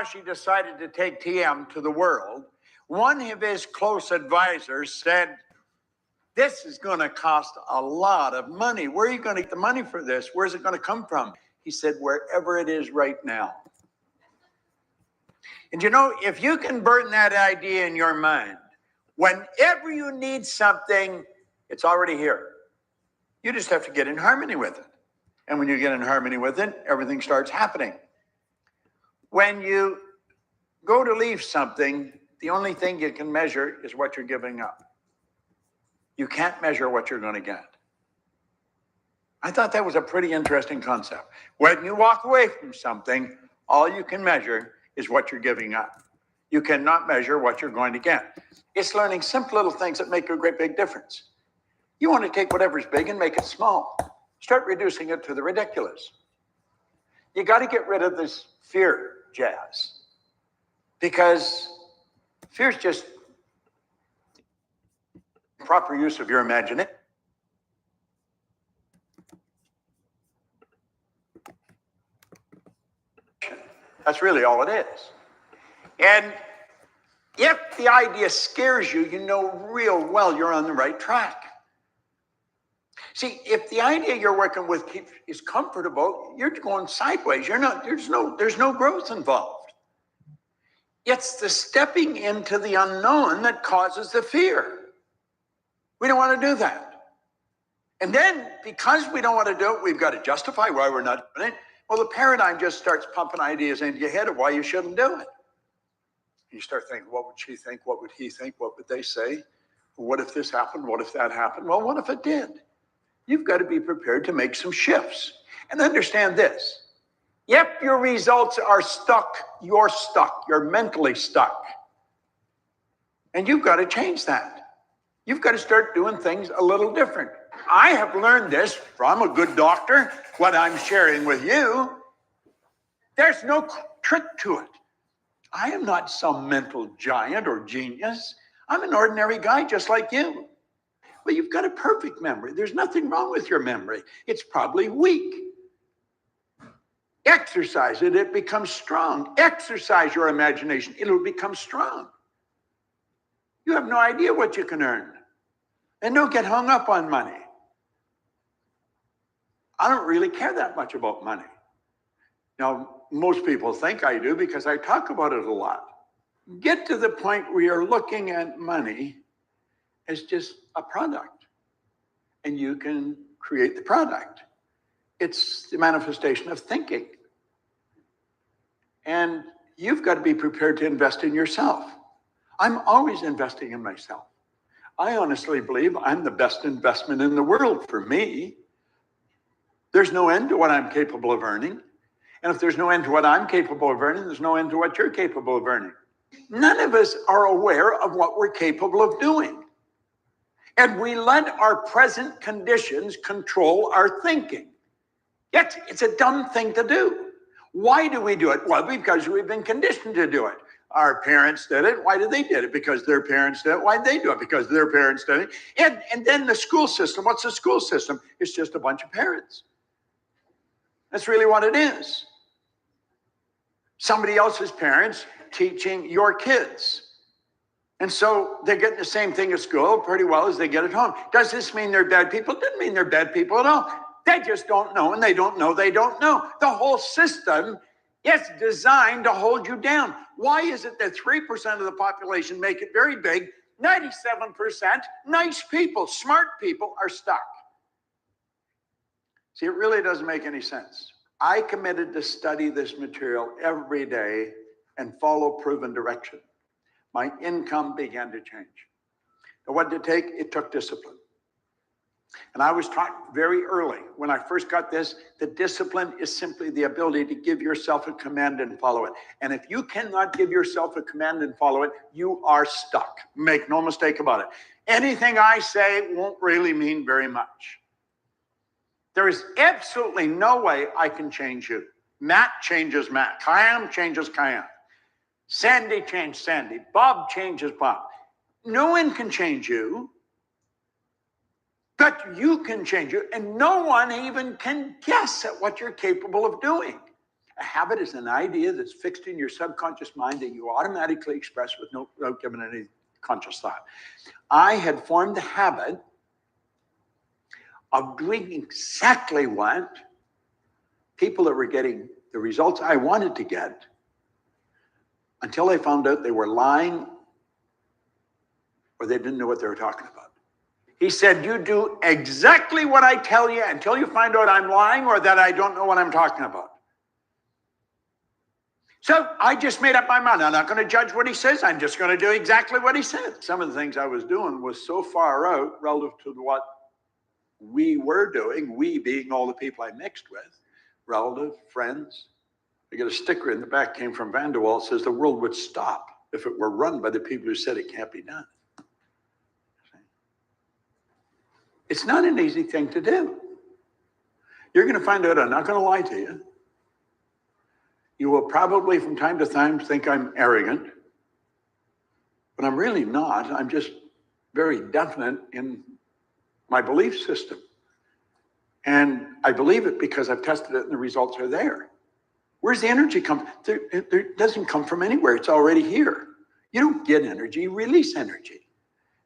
Takahashi decided to take TM to the world, one of his close advisors said, this is going to cost a lot of money. Where are you going to get the money for this? Where's it going to come from? He said, wherever it is right now. And you know, if you can burn that idea in your mind, whenever you need something, it's already here. You just have to get in harmony with it. And when you get in harmony with it, everything starts happening. When you go to leave something, the only thing you can measure is what you're giving up. You can't measure what you're going to get. I thought that was a pretty interesting concept. When you walk away from something, all you can measure is what you're giving up. You cannot measure what you're going to get. It's learning simple little things that make a great big difference. You want to take whatever's big and make it small. Start reducing it to the ridiculous. You got to get rid of this fear jazz, because fear's just proper use of your imagination. That's really all it is. And if the idea scares you, you know real well you're on the right track. See, if the idea you're working with is comfortable, you're going sideways. You're not, there's no growth involved. It's the stepping into the unknown that causes the fear. We don't want to do that. And then, because we don't want to do it, we've got to justify why we're not doing it. Well, the paradigm just starts pumping ideas into your head of why you shouldn't do it. You start thinking, what would she think? What would he think? What would they say? What if this happened? What if that happened? Well, what if it did? You've got to be prepared to make some shifts. And understand this. If your results are stuck, you're stuck. You're mentally stuck. And you've got to change that. You've got to start doing things a little different. I have learned this from a good doctor, what I'm sharing with you. There's no trick to it. I am not some mental giant or genius. I'm an ordinary guy just like you. Well, you've got a perfect memory. There's nothing wrong with your memory. It's probably weak. Exercise it, it becomes strong. Exercise your imagination, it'll become strong. You have no idea what you can earn. And don't get hung up on money. I don't really care that much about money. Now, most people think I do because I talk about it a lot. Get to the point where you're looking at money as just a product, and you can create the product. It's the manifestation of thinking. And you've got to be prepared to invest in yourself. I'm always investing in myself. I honestly believe I'm the best investment in the world for me. There's no end to what I'm capable of earning. And if there's no end to what I'm capable of earning, there's no end to what you're capable of earning. None of us are aware of what we're capable of doing. And we let our present conditions control our thinking. Yet it's a dumb thing to do. Why do we do it? Well, because we've been conditioned to do it. Our parents did it. Why did they do it? Because their parents did it. Why did they do it? Because their parents did it. And then the school system. What's the school system? It's just a bunch of parents. That's really what it is. Somebody else's parents teaching your kids. And so they're getting the same thing at school pretty well as they get at home. Does this mean they're bad people? It doesn't mean they're bad people at all. They just don't know, and they don't know they don't know. The whole system is designed to hold you down. Why is it that 3% of the population make it very big? 97% nice people, smart people are stuck. See, it really doesn't make any sense. I committed to study this material every day and follow proven direction. My income began to change. And what did it take? It took discipline. And I was taught very early when I first got this, that discipline is simply the ability to give yourself a command and follow it. And if you cannot give yourself a command and follow it, you are stuck. Make no mistake about it. Anything I say won't really mean very much. There is absolutely no way I can change you. Matt changes Matt. Kayam changes Kayam. Sandy changed Sandy. Bob changes Bob. No one can change you, but you can change you. And no one even can guess at what you're capable of doing. A habit is an idea that's fixed in your subconscious mind that you automatically express without giving any conscious thought. I had formed the habit of doing exactly what people that were getting the results I wanted to get until I found out they were lying or they didn't know what they were talking about. He said, you do exactly what I tell you until you find out I'm lying or that I don't know what I'm talking about. So I just made up my mind. I'm not going to judge what he says. I'm just going to do exactly what he said. Some of the things I was doing was so far out relative to what we were doing, we being all the people I mixed with, relative, friends. I got a sticker in the back, came from Vanderwall, it says the world would stop if it were run by the people who said it can't be done. It's not an easy thing to do. You're going to find out, I'm not going to lie to you. You will probably from time to time think I'm arrogant, but I'm really not. I'm just very definite in my belief system. And I believe it because I've tested it and the results are there. Where's the energy come? It doesn't come from anywhere. It's already here. You don't get energy, you release energy.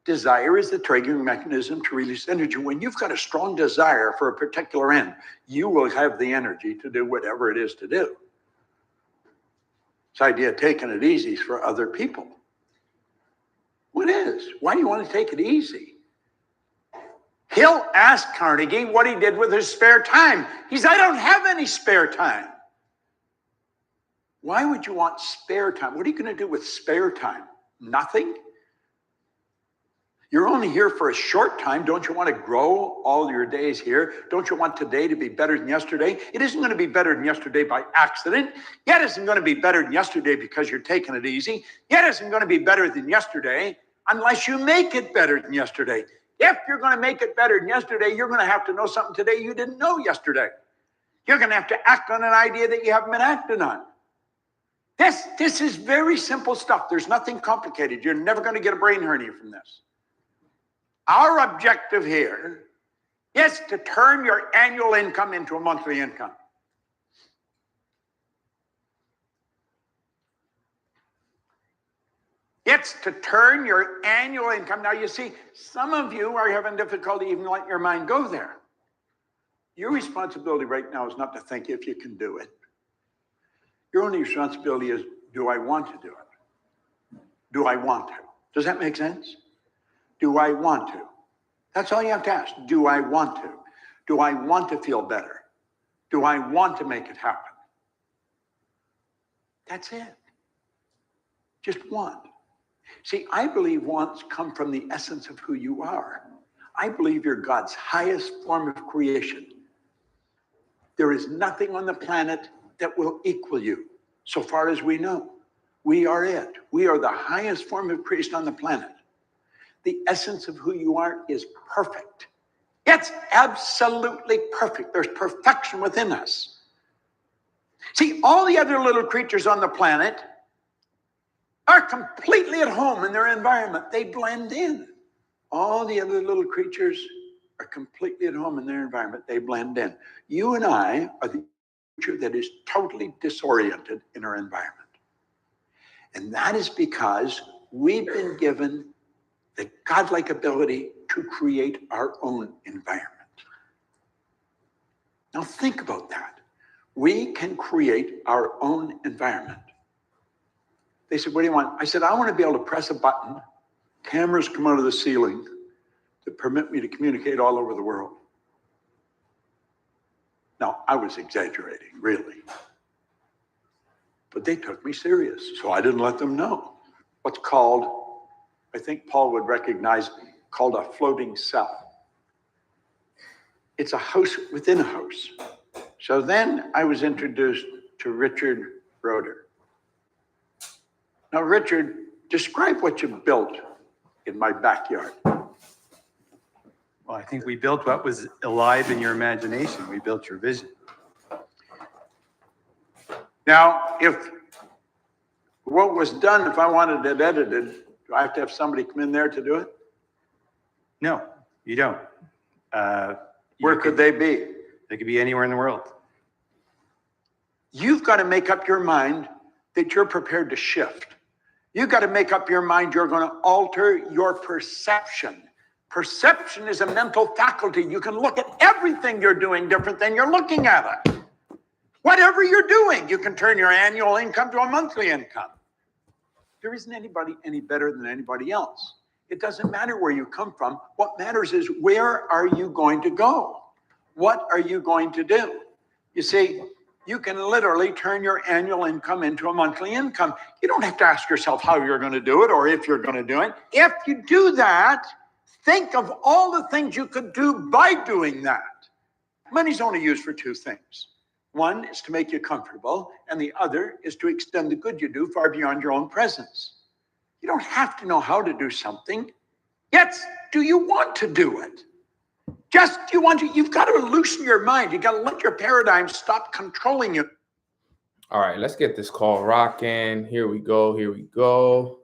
Desire is the triggering mechanism to release energy. When you've got a strong desire for a particular end, you will have the energy to do whatever it is to do. This idea of taking it easy is for other people. What is? Why do you want to take it easy? He'll ask Carnegie what he did with his spare time. He said, I don't have any spare time. Why would you want spare time? What are you going to do with spare time? Nothing? You're only here for a short time. Don't you want to grow all your days here? Don't you want today to be better than yesterday? It isn't going to be better than yesterday by accident. Yet it isn't going to be better than yesterday because you're taking it easy. Yet it isn't going to be better than yesterday unless you make it better than yesterday. If you're going to make it better than yesterday, you're going to have to know something today you didn't know yesterday. You're going to have to act on an idea that you haven't been acting on. This is very simple stuff. There's nothing complicated. You're never going to get a brain hernia from this. Our objective here is to turn your annual income into a monthly income. It's to turn your annual income. Now, you see, some of you are having difficulty even letting your mind go there. Your responsibility right now is not to think if you can do it. Your only responsibility is, do I want to do it? Do I want to? Does that make sense? Do I want to? That's all you have to ask. Do I want to? Do I want to feel better? Do I want to make it happen? That's it. Just want. See, I believe wants come from the essence of who you are. I believe you're God's highest form of creation. There is nothing on the planet that will equal you, so far as we know. We are it. We are the highest form of creation on the planet. The essence of who you are is perfect. It's absolutely perfect. There's perfection within us. See, all the other little creatures on the planet are completely at home in their environment. They blend in. All the other little creatures are completely at home in their environment. They blend in. You and I are the creature that is totally disoriented in our environment. And that is because we've been given the godlike ability to create our own environment. Now think about that. We can create our own environment. They said, what do you want? I said, I want to be able to press a button, cameras come out of the ceiling to permit me to communicate all over the world. Now, I was exaggerating, really. But they took me serious, so I didn't let them know. What's called, I think Paul would recognize, called a floating cell. It's a house within a house. So then I was introduced to Richard Roeder. Now, Richard, describe what you built in my backyard. Well, I think we built what was alive in your imagination. We built your vision. Now, if what was done, if I wanted it edited, do I have to have somebody come in there to do it? No, you don't. Where could they be? They could be anywhere in the world. You've got to make up your mind that you're prepared to shift. You've got to make up your mind you're going to alter your perception. Perception is a mental faculty. You can look at everything you're doing different than you're looking at it. Whatever you're doing, you can turn your annual income to a monthly income. There isn't anybody any better than anybody else. It doesn't matter where you come from. What matters is, where are you going to go? What are you going to do? You see, you can literally turn your annual income into a monthly income. You don't have to ask yourself how you're going to do it or if you're going to do it. If you do that, think of all the things you could do by doing that. Money's only used for two things. One is to make you comfortable, and the other is to extend the good you do far beyond your own presence. You don't have to know how to do something. Yet, do you want to do it? Just you want to, you've got to loosen your mind. You've got to let your paradigm stop controlling you. All right, let's get this call rocking. Here we go. Here we go.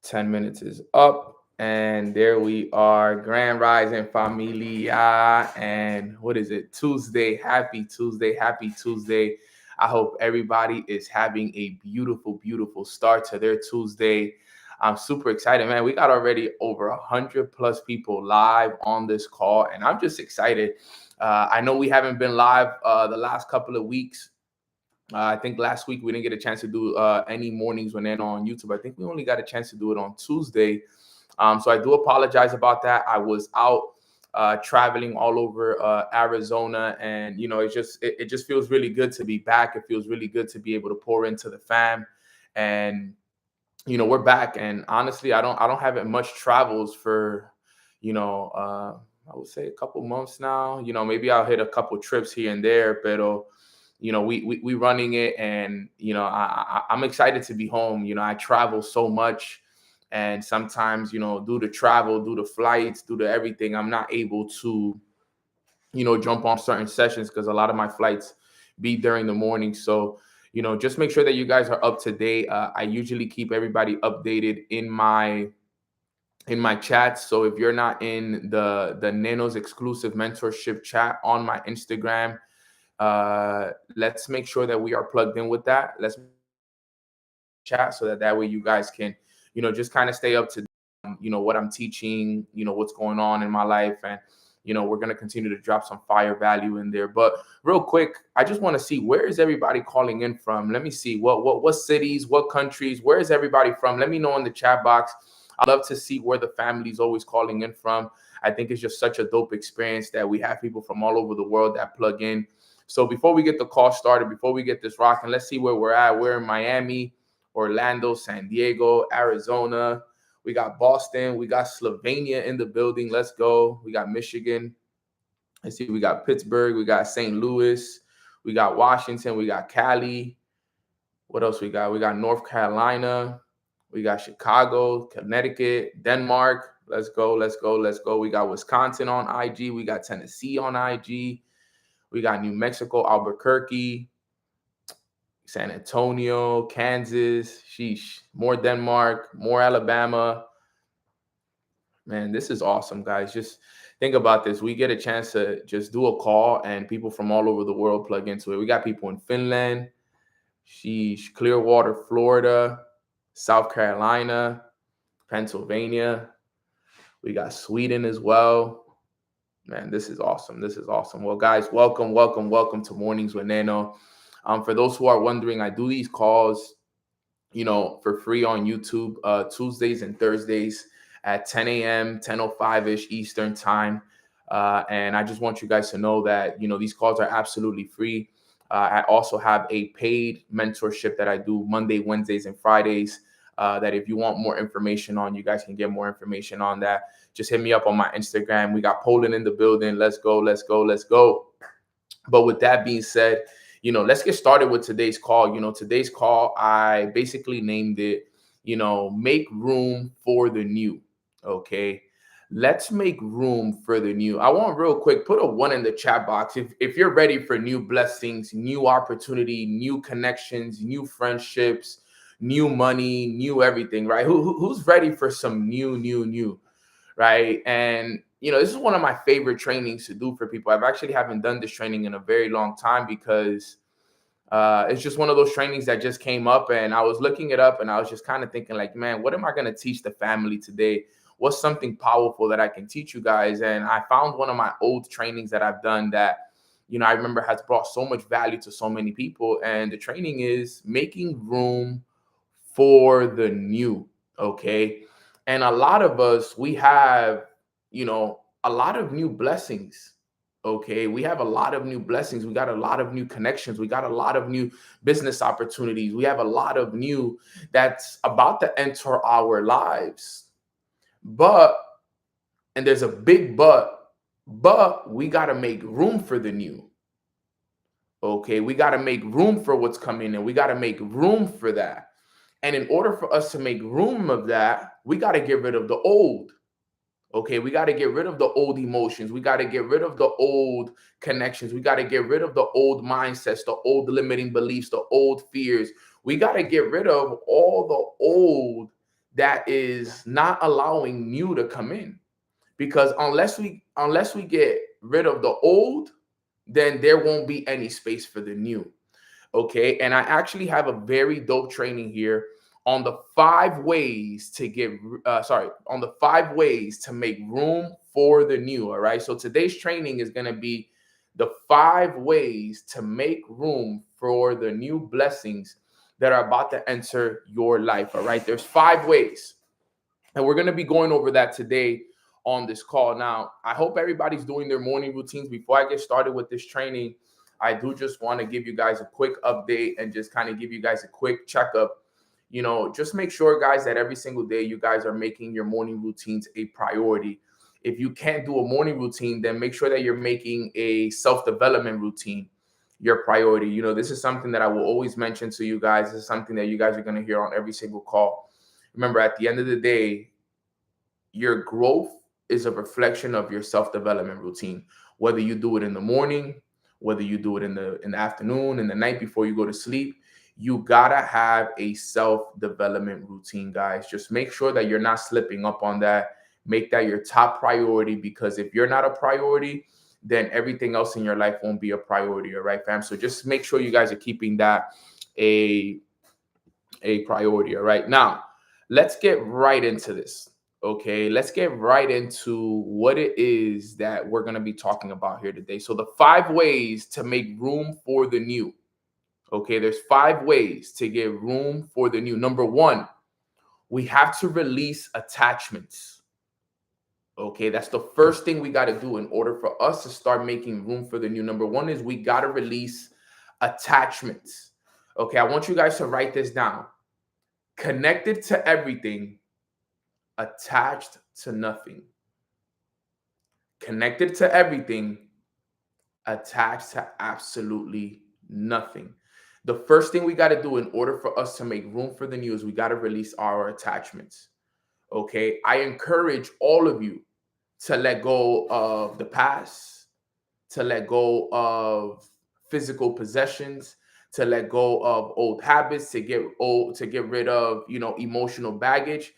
10 minutes is up. And there we are. Grand Rising Familia. And what is it? Tuesday. Happy Tuesday. Happy Tuesday. I hope everybody is having a beautiful, beautiful start to their Tuesday. I'm super excited, man. We got already over 100+ people live on this call, and I'm just excited. I know we haven't been live the last couple of weeks. I think last week we didn't get a chance to do any mornings when they're on YouTube. I think we only got a chance to do it on Tuesday. So I do apologize about that. I was out traveling all over Arizona, and it just feels really good to be back. It feels really good to be able to pour into the fam, and we're back. And honestly, I don't have much travels for I would say a couple months now. Maybe I'll hit a couple trips here and there, but we running it, and I'm excited to be home. I travel so much, and sometimes due to travel, due to flights, due to everything, I'm not able to jump on certain sessions because a lot of my flights be during the morning. So just make sure that you guys are up to date. I usually keep everybody updated in my chats. So if you're not in the Nanos exclusive mentorship chat on my Instagram, let's make sure that we are plugged in with that. Let's chat so that way you guys can just kind of stay up to what I'm teaching, what's going on in my life, and we're going to continue to drop some fire value in there. But real quick, I just want to see, where is everybody calling in from? Let me see what cities, what countries, where is everybody from? Let me know in the chat box. I'd love to see where the family's always calling in from. I think it's just such a dope experience that we have people from all over the world that plug in. So before we get the call started, before we get this rocking, let's see where we're at. We're in Miami, Orlando, San Diego, Arizona. We got Boston. We got Slovenia in the building. Let's go. We got Michigan. Let's see. We got Pittsburgh. We got St. Louis. We got Washington. We got Cali. What else we got? We got North Carolina. We got Chicago, Connecticut, Denmark. Let's go. Let's go. Let's go. We got Wisconsin on IG. We got Tennessee on IG. We got New Mexico, Albuquerque, San Antonio, Kansas. Sheesh. More Denmark, more Alabama. Man, this is awesome, guys. Just think about this. We get a chance to just do a call, and people from all over the world plug into it. We got people in Finland, sheesh, Clearwater, Florida, South Carolina, Pennsylvania. We got Sweden as well. Man, this is awesome. This is awesome. Well, guys, welcome to Mornings with Nano. For those who are wondering, I do these calls, for free on YouTube, Tuesdays and Thursdays at 10 a.m., 10:05-ish Eastern time. And I just want you guys to know that, these calls are absolutely free. I also have a paid mentorship that I do Monday, Wednesdays, and Fridays. That if you want more information on, you guys can get more information on that. Just hit me up on my Instagram. We got Poland in the building. Let's go, let's go, let's go. But with that being said, let's get started with today's call. Today's call, I basically named it, make room for the new. Okay. Let's make room for the new. I want real quick, put a 1 in the chat box. If you're ready for new blessings, new opportunity, new connections, new friendships, new money, new everything, right? Who's ready for some new, right? And this is one of my favorite trainings to do for people. I've actually haven't done this training in a very long time because It's just one of those trainings that just came up, and I was looking it up, and I was just kind of thinking like, man, what am I going to teach the family today? What's something powerful that I can teach you guys? And I found one of my old trainings that I've done that, I remember has brought so much value to so many people. And the training is making room for the new. Okay. And a lot of us, we have, a lot of new blessings. Okay. We have a lot of new blessings. We got a lot of new connections. We got a lot of new business opportunities. We have a lot of new that's about to enter our lives. But, and there's a big but we got to make room for the new. Okay. We got to make room for what's coming in. We got to make room for that. And in order for us to make room of that, we got to get rid of the old. Okay, we got to get rid of the old emotions. We got to get rid of the old connections. We got to get rid of the old mindsets, the old limiting beliefs, the old fears. We got to get rid of all the old that is not allowing new to come in. Because unless we get rid of the old, then there won't be any space for the new. Okay. And I actually have a very dope training here on the 5 ways to on the 5 ways to make room for the new. All right. So today's training is going to be the 5 ways to make room for the new blessings that are about to enter your life. All right. There's 5 ways. And we're going to be going over that today on this call. Now, I hope everybody's doing their morning routines. Before I get started with this training, I do just want to give you guys a quick update and just kind of give you guys a quick checkup. Just make sure, guys, that every single day you guys are making your morning routines a priority. If you can't do a morning routine, then make sure that you're making a self-development routine your priority. This is something that I will always mention to you guys. This is something that you guys are going to hear on every single call. Remember, at the end of the day, your growth is a reflection of your self-development routine. Whether you do it in the morning, whether you do it in the afternoon, in the night before you go to sleep, you gotta have a self-development routine, guys. Just make sure that you're not slipping up on that. Make that your top priority, because if you're not a priority, then everything else in your life won't be a priority. All right, fam. So just make sure you guys are keeping that a priority. All right. Now, let's get right into this. Okay, let's get right into what it is that we're going to be talking about here today. So the 5 ways to make room for the new. Okay, there's 5 ways to get room for the new. Number 1, we have to release attachments. Okay, that's the first thing we got to do in order for us to start making room for the new. Number 1 is we got to release attachments. Okay, I want you guys to write this down. Connected to everything, attached to nothing. Connected to everything, attached to absolutely nothing. The first thing we got to do in order for us to make room for the new is we got to release our attachments. Okay. I encourage all of you to let go of the past, to let go of physical possessions, to let go of old habits, to get rid of, emotional baggage.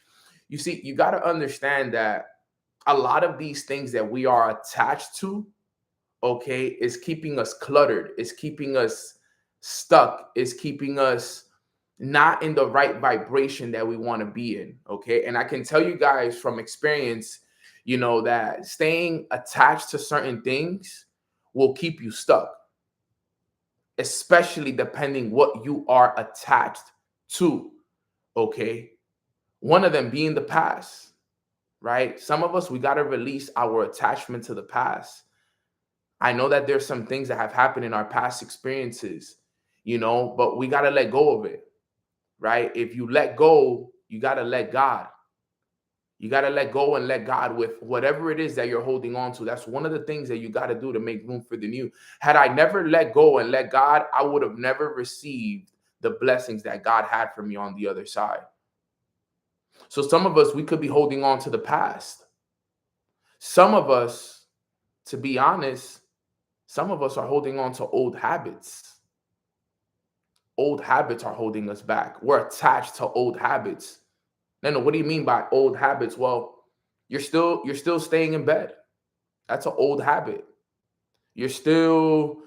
You see, you got to understand that a lot of these things that we are attached to, okay, is keeping us cluttered, is keeping us stuck, is keeping us not in the right vibration that we want to be in. Okay. And I can tell you guys from experience, that staying attached to certain things will keep you stuck, especially depending what you are attached to. Okay. One of them being the past, right? Some of us, we got to release our attachment to the past. I know that there's some things that have happened in our past experiences, but we got to let go of it, right? If you let go, you got to let God. You got to let go and let God with whatever it is that you're holding on to. That's one of the things that you got to do to make room for the new. Had I never let go and let God, I would have never received the blessings that God had for me on the other side. So some of us, we could be holding on to the past. Some of us, to be honest, some of us are holding on to old habits. Old habits are holding us back. We're attached to old habits. No, what do you mean by old habits? Well, you're still staying in bed. That's an old habit. You're still,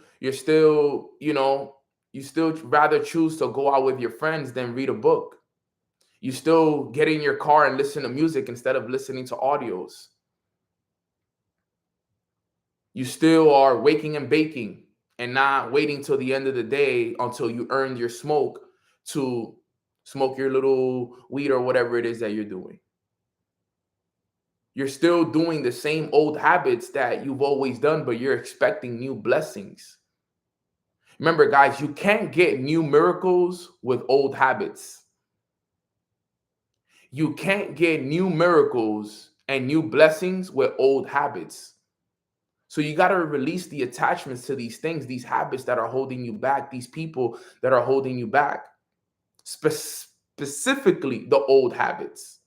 You still rather choose to go out with your friends than read a book. You still get in your car and listen to music instead of listening to audios. You still are waking and baking and not waiting till the end of the day until you earned your smoke to smoke your little weed or whatever it is that you're doing. You're still doing the same old habits that you've always done, but you're expecting new blessings. Remember, guys, you can't get new miracles with old habits. You can't get new miracles and new blessings with old habits. So you got to release the attachments to these things, these habits that are holding you back, these people that are holding you back, specifically the old habits.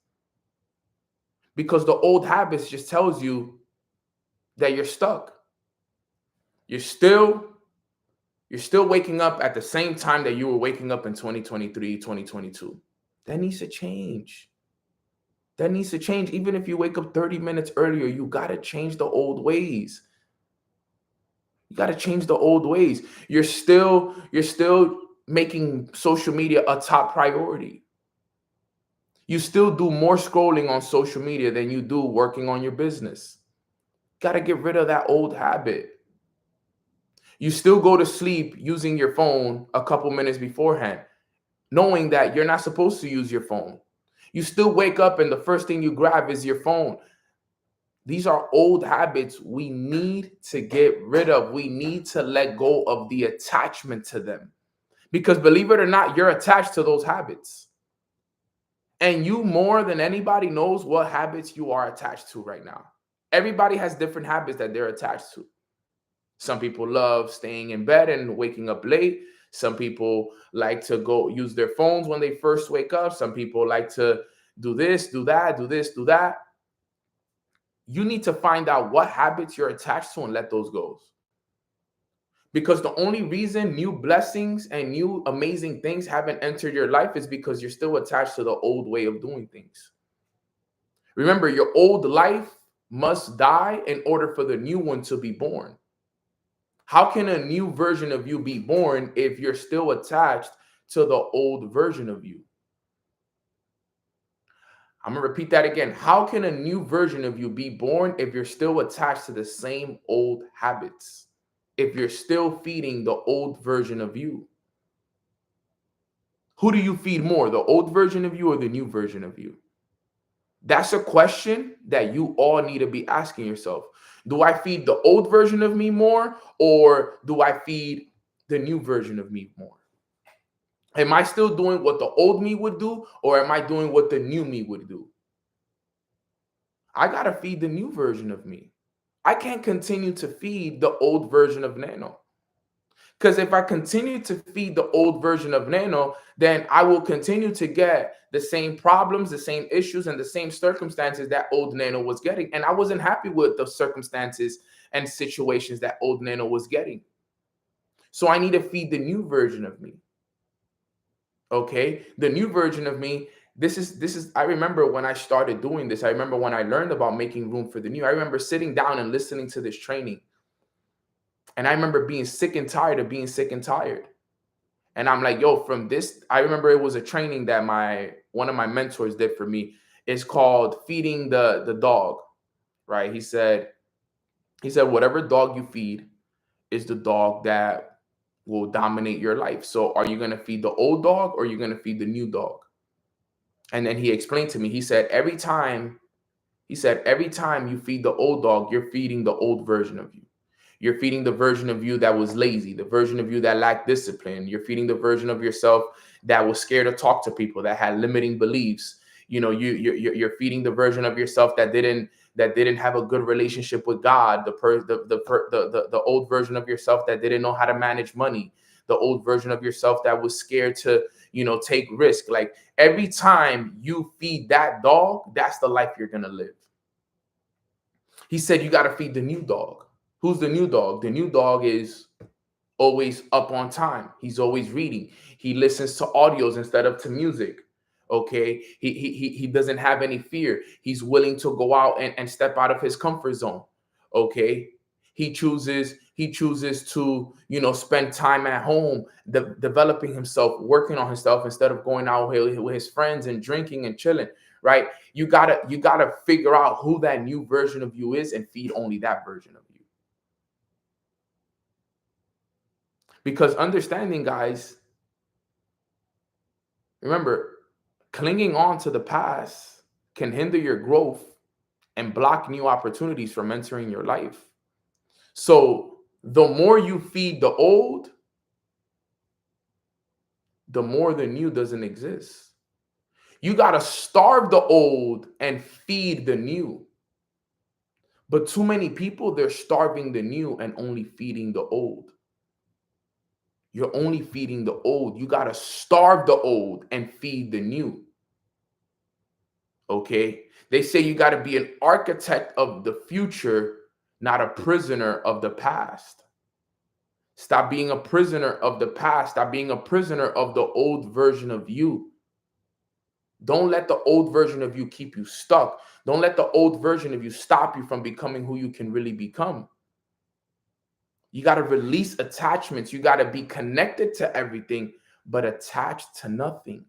Because the old habits just tells you that you're stuck. You're still waking up at the same time that you were waking up in 2023, 2022. That needs to change. That needs to change. Even if you wake up 30 minutes earlier, you got to change the old ways. You got to change the old ways. You're still making social media a top priority. You still do more scrolling on social media than you do working on your business. Got to get rid of that old habit. You still go to sleep using your phone a couple minutes beforehand, knowing that you're not supposed to use your phone. You still wake up and the first thing you grab is your phone. These are old habits we need to get rid of. We need to let go of the attachment to them. Because believe it or not, you're attached to those habits. And you more than anybody knows what habits you are attached to right now. Everybody has different habits that they're attached to. Some people love staying in bed and waking up late. Some people like to go use their phones when they first wake up. Some people like to do this, do that, do this, do that. You need to find out what habits you're attached to and let those go. Because the only reason new blessings and new amazing things haven't entered your life is because you're still attached to the old way of doing things. Remember, your old life must die in order for the new one to be born. How can a new version of you be born if you're still attached to the old version of you? I'm going to repeat that again. How can a new version of you be born if you're still attached to the same old habits? If you're still feeding the old version of you? Who do you feed more, the old version of you or the new version of you? That's a question that you all need to be asking yourself. Do I feed the old version of me more, or do I feed the new version of me more? Am I still doing what the old me would do, or am I doing what the new me would do? I got to feed the new version of me. I can't continue to feed the old version of Nano. Because if I continue to feed the old version of Nano, then I will continue to get the same problems, the same issues, and the same circumstances that old Nano was getting. And I wasn't happy with the circumstances and situations that old Nano was getting. So I need to feed the new version of me. Okay? The new version of me. This is, I remember when I started doing this. I remember when I learned about making room for the new. I remember sitting down and listening to this training. And I remember being sick and tired of being sick and tired. And I'm like, yo, from this, I remember it was a training that one of my mentors did for me. It's called Feeding the Dog, right? He said, whatever dog you feed is the dog that will dominate your life. So are you going to feed the old dog or are you going to feed the new dog? And then he explained to me, he said, every time you feed the old dog, you're feeding the old version of you. You're feeding the version of you that was lazy, the version of you that lacked discipline. You're feeding the version of yourself that was scared to talk to people, that had limiting beliefs. You know, you're feeding the version of yourself that didn't have a good relationship with God. The old version of yourself that didn't know how to manage money. The old version of yourself that was scared to, take risk. Like every time you feed that dog, that's the life you're gonna live. He said you got to feed the new dog. Who's the new dog? The new dog is always up on time. He's always reading. He listens to audios instead of to music. Okay. He doesn't have any fear. He's willing to go out and step out of his comfort zone. Okay. He chooses to, spend time at home, developing himself, working on himself instead of going out with his friends and drinking and chilling, right? You gotta figure out who that new version of you is and feed only that version of you. Because understanding, guys, remember, clinging on to the past can hinder your growth and block new opportunities from entering your life. So the more you feed the old, the more the new doesn't exist. You got to starve the old and feed the new. But too many people, they're starving the new and only feeding the old. You're only feeding the old. You got to starve the old and feed the new. Okay? They say you got to be an architect of the future, not a prisoner of the past. Stop being a prisoner of the past. Stop being a prisoner of the old version of you. Don't let the old version of you keep you stuck. Don't let the old version of you stop you from becoming who you can really become. You got to release attachments. You got to be connected to everything, but attached to nothing.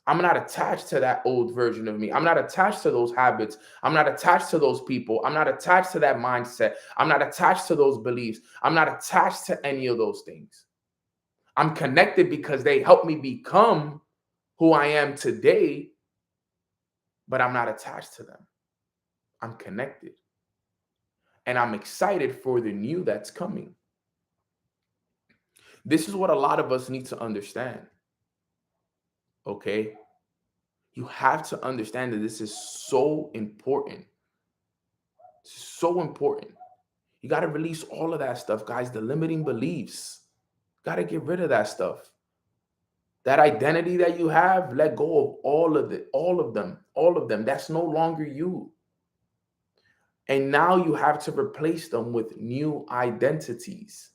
I'm not attached to that old version of me. I'm not attached to those habits. I'm not attached to those people. I'm not attached to that mindset. I'm not attached to those beliefs. I'm not attached to any of those things. I'm connected because they help me become who I am today, but I'm not attached to them. I'm connected. And I'm excited for the new that's coming. This is what a lot of us need to understand. Okay? You have to understand that this is so important. It's so important. You got to release all of that stuff, guys. The limiting beliefs. Got to get rid of that stuff. That identity that you have, let go of all of it, all of them. That's no longer you. And now you have to replace them with new identities.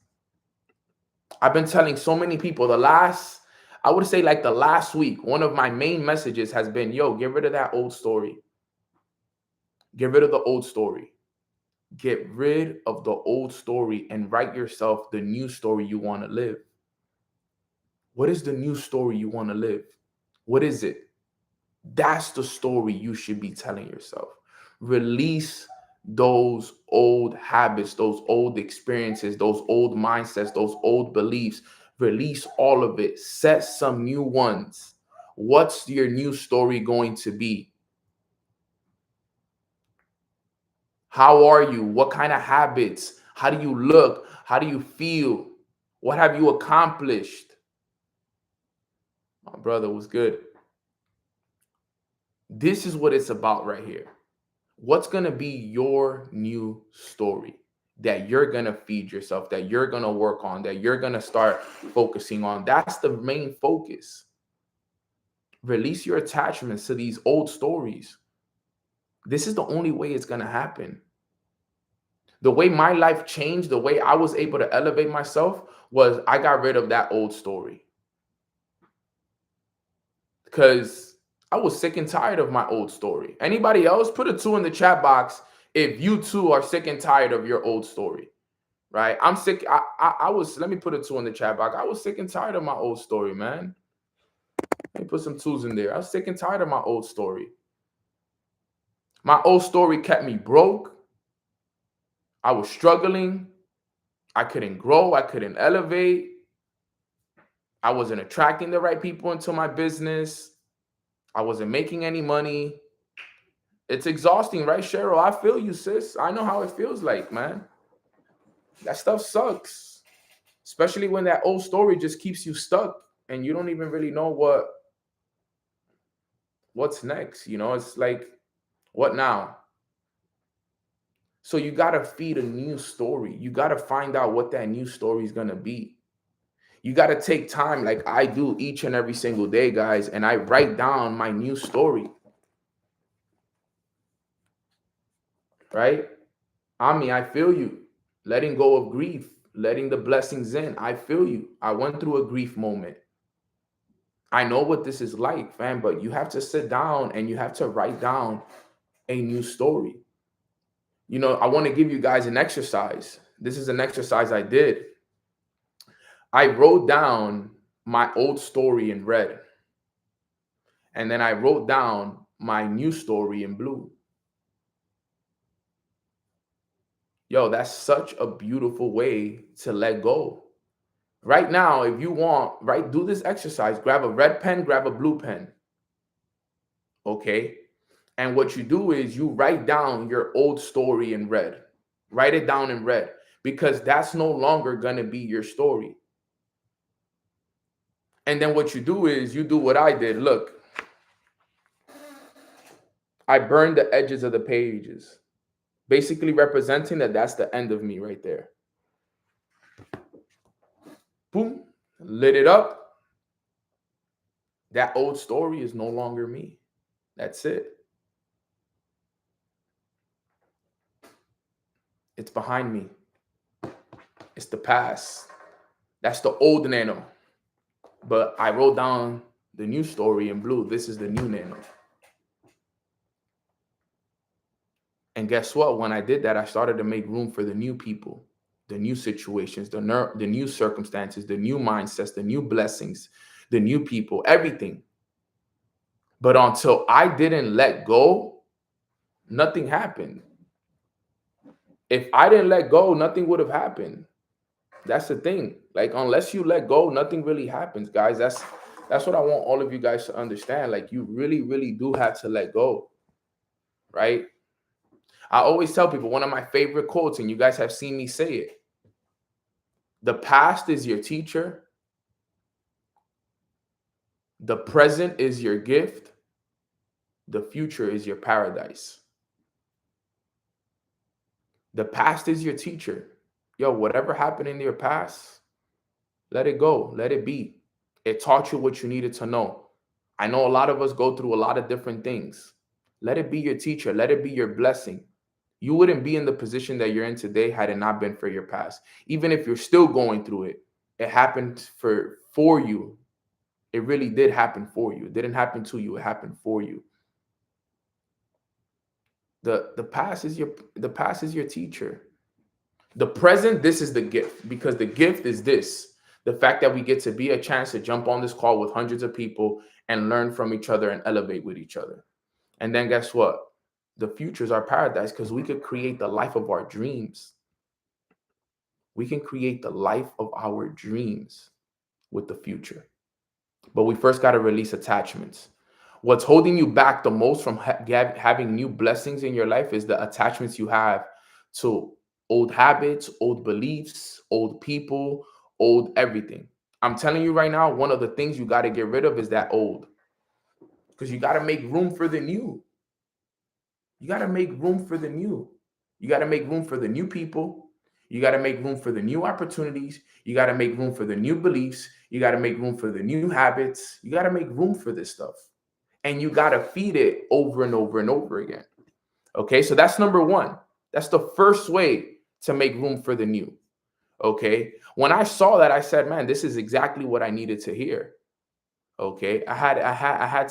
I've been telling so many people I would say like the last week, one of my main messages has been, yo, get rid of that old story. Get rid of the old story. Get rid of the old story and write yourself the new story you want to live. What is the new story you want to live? What is it? That's the story you should be telling yourself. Release those old habits, those old experiences, those old mindsets, those old beliefs. Release all of it. Set some new ones. What's your new story going to be? How are you? What kind of habits? How do you look? How do you feel? What have you accomplished? My brother was good. This is what it's about right here. What's going to be your new story that you're going to feed yourself, that you're going to work on, that you're going to start focusing on? That's the main focus. Release your attachments to these old stories. This is the only way it's going to happen. The way my life changed, the way I was able to elevate myself was I got rid of that old story. Because I was sick and tired of my old story. Anybody else? Put a 2 in the chat box if you too are sick and tired of your old story, right? I'm sick. I was, let me put a 2 in the chat box. I was sick and tired of my old story, man. Let me put some 2s in there. I was sick and tired of my old story. My old story kept me broke. I was struggling. I couldn't grow. I couldn't elevate. I wasn't attracting the right people into my business. I wasn't making any money. It's exhausting, right, Cheryl? I feel you, sis. I know how it feels like, man. That stuff sucks. Especially when that old story just keeps you stuck and you don't even really know what's next. It's like, what now? So you got to feed a new story. You got to find out what that new story is going to be. You got to take time like I do each and every single day, guys, and I write down my new story. Right? Ami, I feel you. Letting go of grief, letting the blessings in. I feel you. I went through a grief moment. I know what this is like, fam, but you have to sit down and you have to write down a new story. I want to give you guys an exercise. This is an exercise I did. I wrote down my old story in red, and then I wrote down my new story in blue. Yo, that's such a beautiful way to let go. Right now, if you want, right, do this exercise. Grab a red pen, grab a blue pen. Okay. And what you do is you write down your old story in red. Write it down in red, because that's no longer going to be your story. And then what you do is you do what I did. Look, I burned the edges of the pages, basically representing that that's the end of me right there. Boom, lit it up. That old story is no longer me. That's it. It's behind me. It's the past. That's the old Nano. But I wrote down the new story in blue. This is the new Nano. And guess what? When I did that, I started to make room for the new people, the new situations, the new circumstances, the new mindsets, the new blessings, the new people, everything. But until I didn't let go, nothing happened. If I didn't let go, nothing would have happened. That's the thing. Like, unless you let go, nothing really happens, guys. That's what I want all of you guys to understand. Like, you really, really do have to let go, right? I always tell people, one of my favorite quotes, and you guys have seen me say it: the past is your teacher, the present is your gift, the future is your paradise. The past is your teacher. Yo, whatever happened in your past, let it go, let it be. It taught you what you needed to know. I know a lot of us go through a lot of different things. Let it be your teacher, let it be your blessing. You wouldn't be in the position that you're in today had it not been for your past. Even if you're still going through it, it happened for you. It really did happen for you. It didn't happen to you, it happened for you. The past is your teacher. The present, this is the gift, because the gift is this: the fact that we get to be a chance to jump on this call with hundreds of people and learn from each other and elevate with each other. And then guess what? The future is our paradise, because we could create the life of our dreams. We can create the life of our dreams with the future. But we first got to release attachments. What's holding you back the most from having new blessings in your life is the attachments you have to old habits, old beliefs, old people, old everything. I'm telling you right now, one of the things you got to get rid of is that old, because you got to make room for the new. You got to make room for the new. You got to make room for the new people. You got to make room for the new opportunities. You got to make room for the new beliefs. You got to make room for the new habits. You got to make room for this stuff. And you got to feed it over and over and over again. Okay, so that's number one. That's the first way to make room for the new. Okay, when I saw that, I said, man, this is exactly what I needed to hear. Okay, I had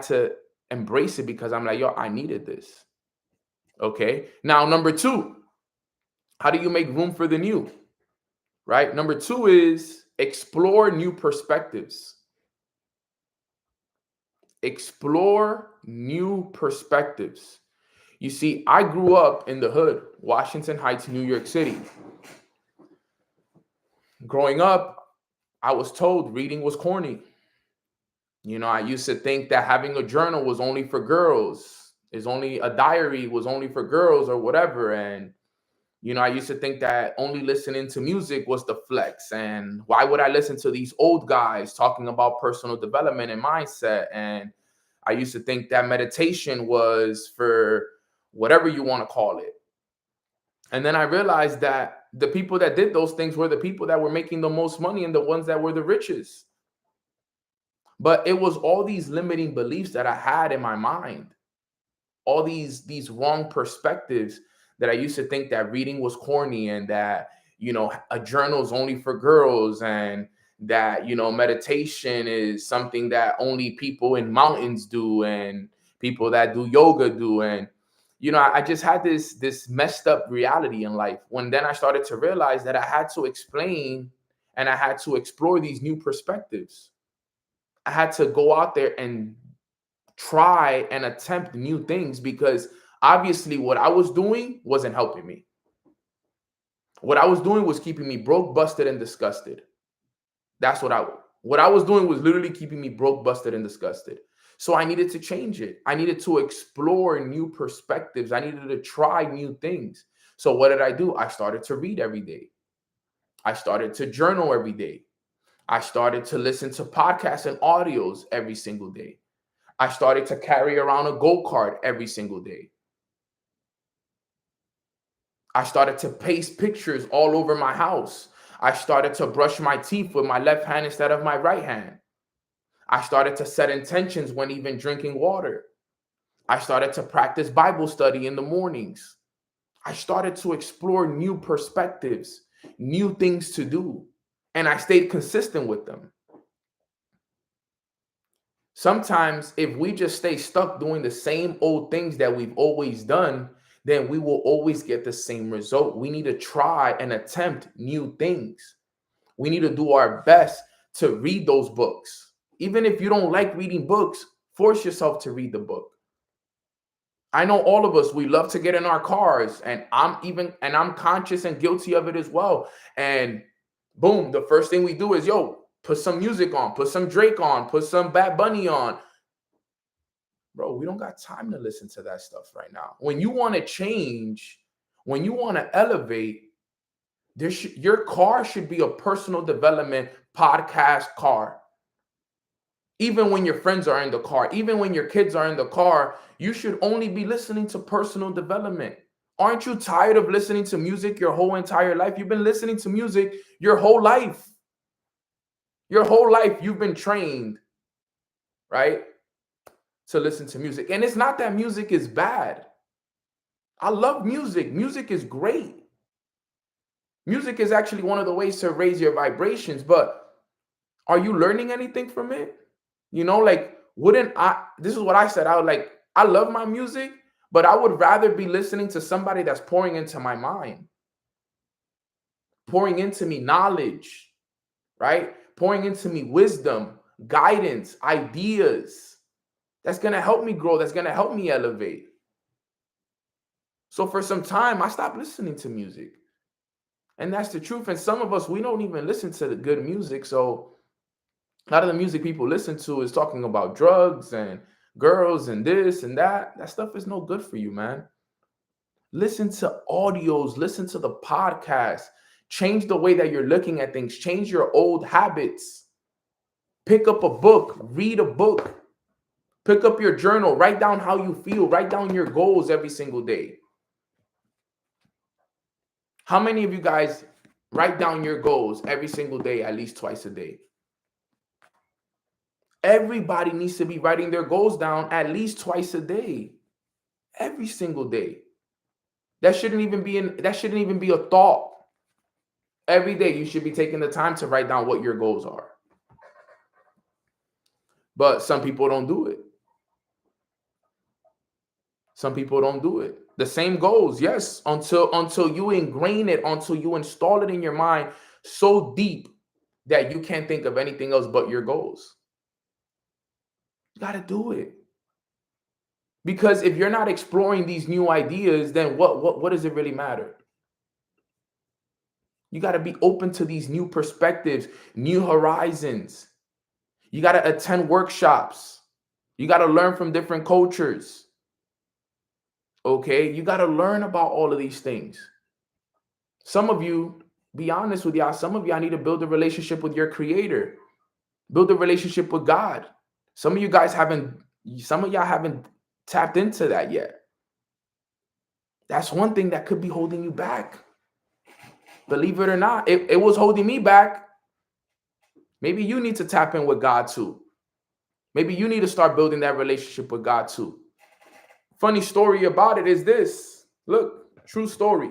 to embrace it, because I'm like, yo, I needed this. Okay, now number two, how do you make room for the new? Right? Number two is explore new perspectives. Explore new perspectives. You see, I grew up in the hood, Washington Heights, New York City. Growing up, I was told reading was corny. I used to think that having a journal was only for girls, a diary was only for girls or whatever. And, I used to think that only listening to music was the flex. And why would I listen to these old guys talking about personal development and mindset? And I used to think that meditation was for whatever you want to call it. And then I realized that the people that did those things were the people that were making the most money and the ones that were the richest. But it was all these limiting beliefs that I had in my mind, all these wrong perspectives, that I used to think that reading was corny, and that, a journal is only for girls, and that, meditation is something that only people in mountains do, and people that do yoga do. And, I just had this messed up reality in life when then I started to realize that I had to explain and I had to explore these new perspectives. I had to go out there and try and attempt new things because obviously what I was doing wasn't helping me. What I was doing was keeping me broke, busted, and disgusted. That's what I was doing was literally keeping me broke, busted, and disgusted. So I needed to change it. I needed to explore new perspectives. I needed to try new things. So what did I do? I started to read every day. I started to journal every day. I started to listen to podcasts and audios every single day. I started to carry around a go-kart every single day. I started to paste pictures all over my house. I started to brush my teeth with my left hand instead of my right hand. I started to set intentions when even drinking water. I started to practice Bible study in the mornings. I started to explore new perspectives, new things to do, and I stayed consistent with them. Sometimes, if we just stay stuck doing the same old things that we've always done, then we will always get the same result. We need to try and attempt new things. We need to do our best to read those books. Even if you don't like reading books, force yourself to read the book. I know all of us, we love to get in our cars, and I'm conscious and guilty of it as well. And boom, the first thing we do is, yo, put some music on, put some Drake on, put some Bad Bunny on. Bro, we don't got time to listen to that stuff right now. When you want to change, when you want to elevate, your car should be a personal development podcast car. Even when your friends are in the car, even when your kids are in the car, you should only be listening to personal development. Aren't you tired of listening to music your whole entire life? You've been listening to music your whole life. Your whole life, you've been trained, right, to listen to music. And it's not that music is bad. I love music. Music is great. Music is actually one of the ways to raise your vibrations, but are you learning anything from it? Like, this is what I said. I love my music, but I would rather be listening to somebody that's pouring into my mind, pouring into me knowledge, right? Pouring into me wisdom, guidance, ideas. That's going to help me grow. That's going to help me elevate. So for some time, I stopped listening to music. And that's the truth. And some of us, we don't even listen to the good music. So a lot of the music people listen to is talking about drugs and girls and this and that. That stuff is no good for you, man. Listen to audios, listen to the podcast, change the way that you're looking at things, change your old habits. Pick up a book, read a book, pick up your journal, write down how you feel, write down your goals every single day. How many of you guys write down your goals every single day, at least twice a day? Everybody needs to be writing their goals down at least twice a day. Every single day. That shouldn't even be a thought. Every day you should be taking the time to write down what your goals are. But some people don't do it. Some people don't do it. The same goals, yes, until you ingrain it, until you install it in your mind so deep that you can't think of anything else but your goals. You got to do it. Because if you're not exploring these new ideas, then what does it really matter? You got to be open to these new perspectives, new horizons. You got to attend workshops. You got to learn from different cultures. Okay? You got to learn about all of these things. Some of you, be honest with y'all, some of y'all need to build a relationship with your creator. Build a relationship with God. Some of y'all haven't tapped into that yet. That's one thing that could be holding you back. Believe it or not, it was holding me back. Maybe you need to tap in with God too. Maybe you need to start building that relationship with God too. Funny story about it is this. Look, true story.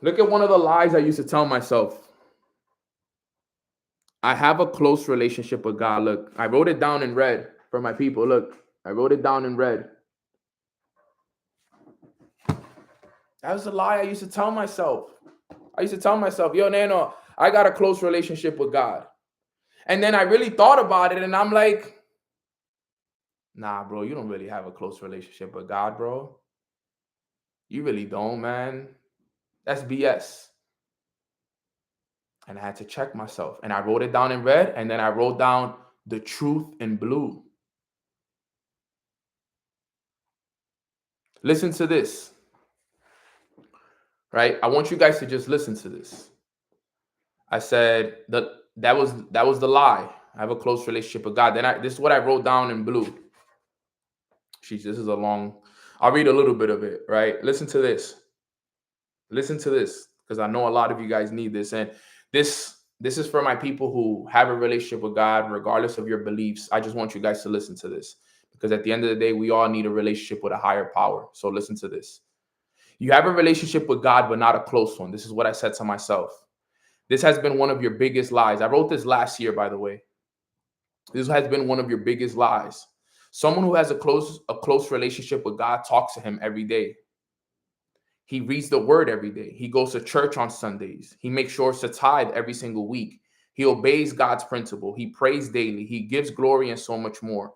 Look at one of the lies I used to tell myself. I have a close relationship with God. Look, I wrote it down in red for my people. Look, I wrote it down in red. That was a lie I used to tell myself. I used to tell myself, yo, Nano, I got a close relationship with God. And then I really thought about it and I'm like, nah, bro, you don't really have a close relationship with God, bro. You really don't, man. That's BS. And I had to check myself. And I wrote it down in red and then I wrote down the truth in blue. Listen to this, right? I want you guys to just listen to this. I said that was the lie. I have a close relationship with God. Then this is what I wrote down in blue. Jeez, this is a long. I'll read a little bit of it, right? Listen to this. Listen to this, because I know a lot of you guys need this. And this is for my people who have a relationship with God, regardless of your beliefs. I just want you guys to listen to this, because at the end of the day, we all need a relationship with a higher power. So listen to this. You have a relationship with God, but not a close one. This is what I said to myself. This has been one of your biggest lies. I wrote this last year, by the way. This has been one of your biggest lies. Someone who has a close relationship with God talks to him every day. He reads the word every day. He goes to church on Sundays. He makes sure to tithe every single week. He obeys God's principle. He prays daily. He gives glory and so much more.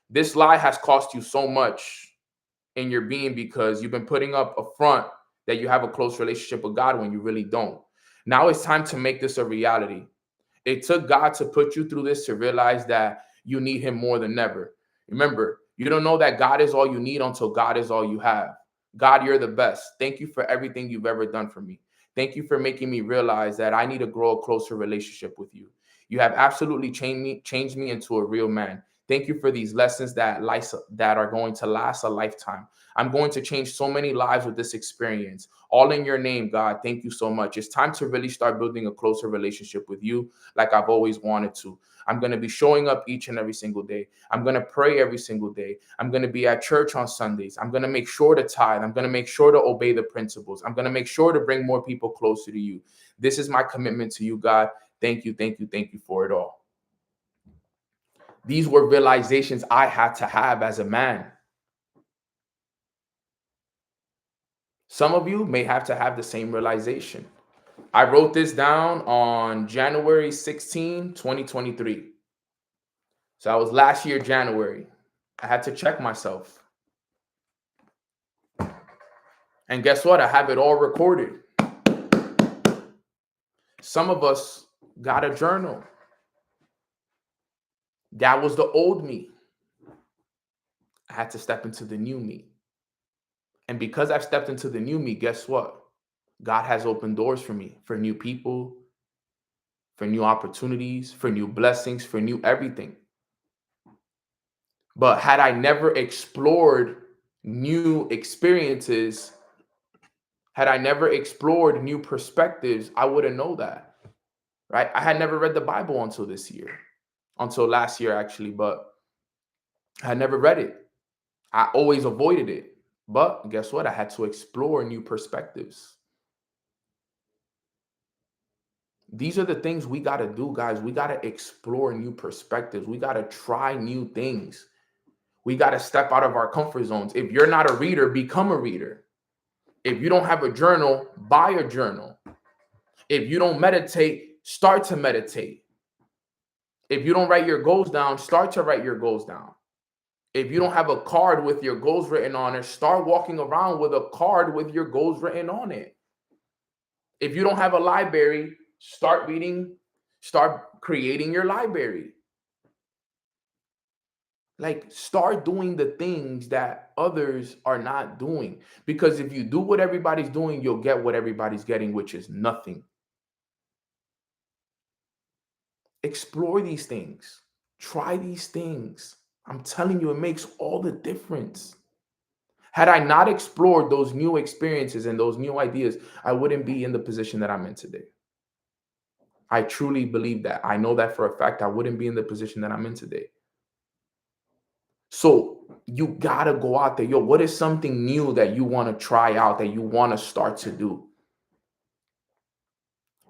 This lie has cost you so much in your being because you've been putting up a front that you have a close relationship with God when you really don't. Now it's time to make this a reality. It took God to put you through this to realize that you need him more than ever. Remember, you don't know that God is all you need until God is all you have. God, you're the best. Thank you for everything you've ever done for me. Thank you for making me realize that I need to grow a closer relationship with you. You have absolutely changed me into a real man. Thank you for these lessons that are going to last a lifetime. I'm going to change so many lives with this experience. All in your name, God. Thank you so much. It's time to really start building a closer relationship with you like I've always wanted to. I'm going to be showing up each and every single day. I'm going to pray every single day. I'm going to be at church on Sundays. I'm going to make sure to tithe. I'm going to make sure to obey the principles. I'm going to make sure to bring more people closer to you. This is my commitment to you, God. Thank you, thank you, thank you for it all. These were realizations I had to have as a man. Some of you may have to have the same realization. I wrote this down on January 16, 2023. So that was last year, January. I had to check myself. And guess what? I have it all recorded. Some of us got a journal. That was the old me. I had to step into the new me. And because I've stepped into the new me, guess what? God has opened doors for me, for new people, for new opportunities, for new blessings, for new everything. But had I never explored new experiences, had I never explored new perspectives, I wouldn't know that, right? I had never read the Bible until last year, actually, but I had never read it. I always avoided it. But guess what? I had to explore new perspectives. These are the things we got to do, guys. We got to explore new perspectives. We got to try new things. We got to step out of our comfort zones. If you're not a reader, become a reader. If you don't have a journal, buy a journal. If you don't meditate, start to meditate. If you don't write your goals down, start to write your goals down. If you don't have a card with your goals written on it, start walking around with a card with your goals written on it. If you don't have a library, start creating your library. Like, start doing the things that others are not doing. Because if you do what everybody's doing, you'll get what everybody's getting, which is nothing. Explore these things. Try these things. I'm telling you, it makes all the difference. Had I not explored those new experiences and those new ideas, I wouldn't be in the position that I'm in today. I truly believe that. I know that for a fact. I wouldn't be in the position that I'm in today. So you gotta go out there. Yo, what is something new that you want to try out, that you want to start to do?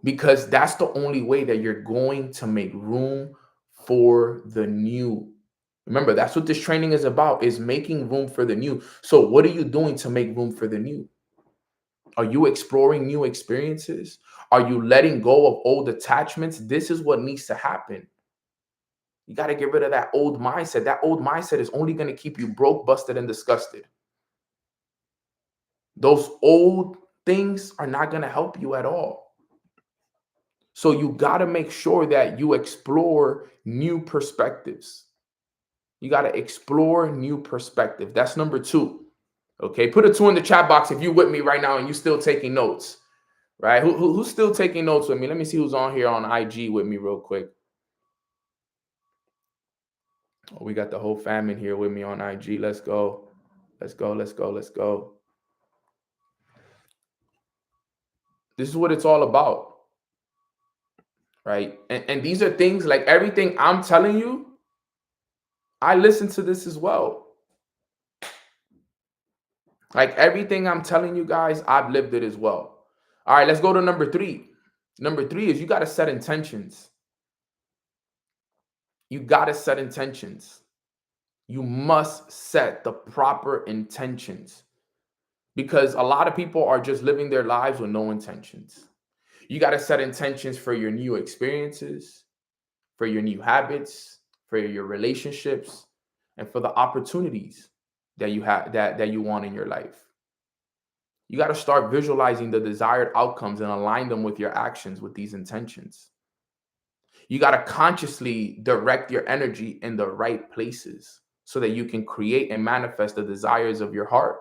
because that's the only way that you're going to make room for the new. Remember, that's what this training is about, is making room for the new. So what are you doing to make room for the new? Are you exploring new experiences? Are you letting go of old attachments? This is what needs to happen. You got to get rid of that old mindset. That old mindset is only going to keep you broke, busted, and disgusted. Those old things are not going to help you at all. So you got to make sure that you explore new perspectives. You got to explore new perspective. That's number 2. Okay, put a 2 in the chat box if you with me right now and you still taking notes. Right? Who's still taking notes with me? Let me see who's on here on IG with me real quick. Oh, we got the whole family here with me on IG. Let's go. Let's go. Let's go. Let's go. This is what it's all about. Right? And these are things, like everything I'm telling you, I listen to this as well. Like everything I'm telling you guys, I've lived it as well. All right, let's go to number 3. Number 3 is you got to set intentions. You got to set intentions. You must set the proper intentions, because a lot of people are just living their lives with no intentions. You got to set intentions for your new experiences, for your new habits, for your relationships, and for the opportunities that you have that you want in your life. You got to start visualizing the desired outcomes and align them with your actions with these intentions. You got to consciously direct your energy in the right places so that you can create and manifest the desires of your heart.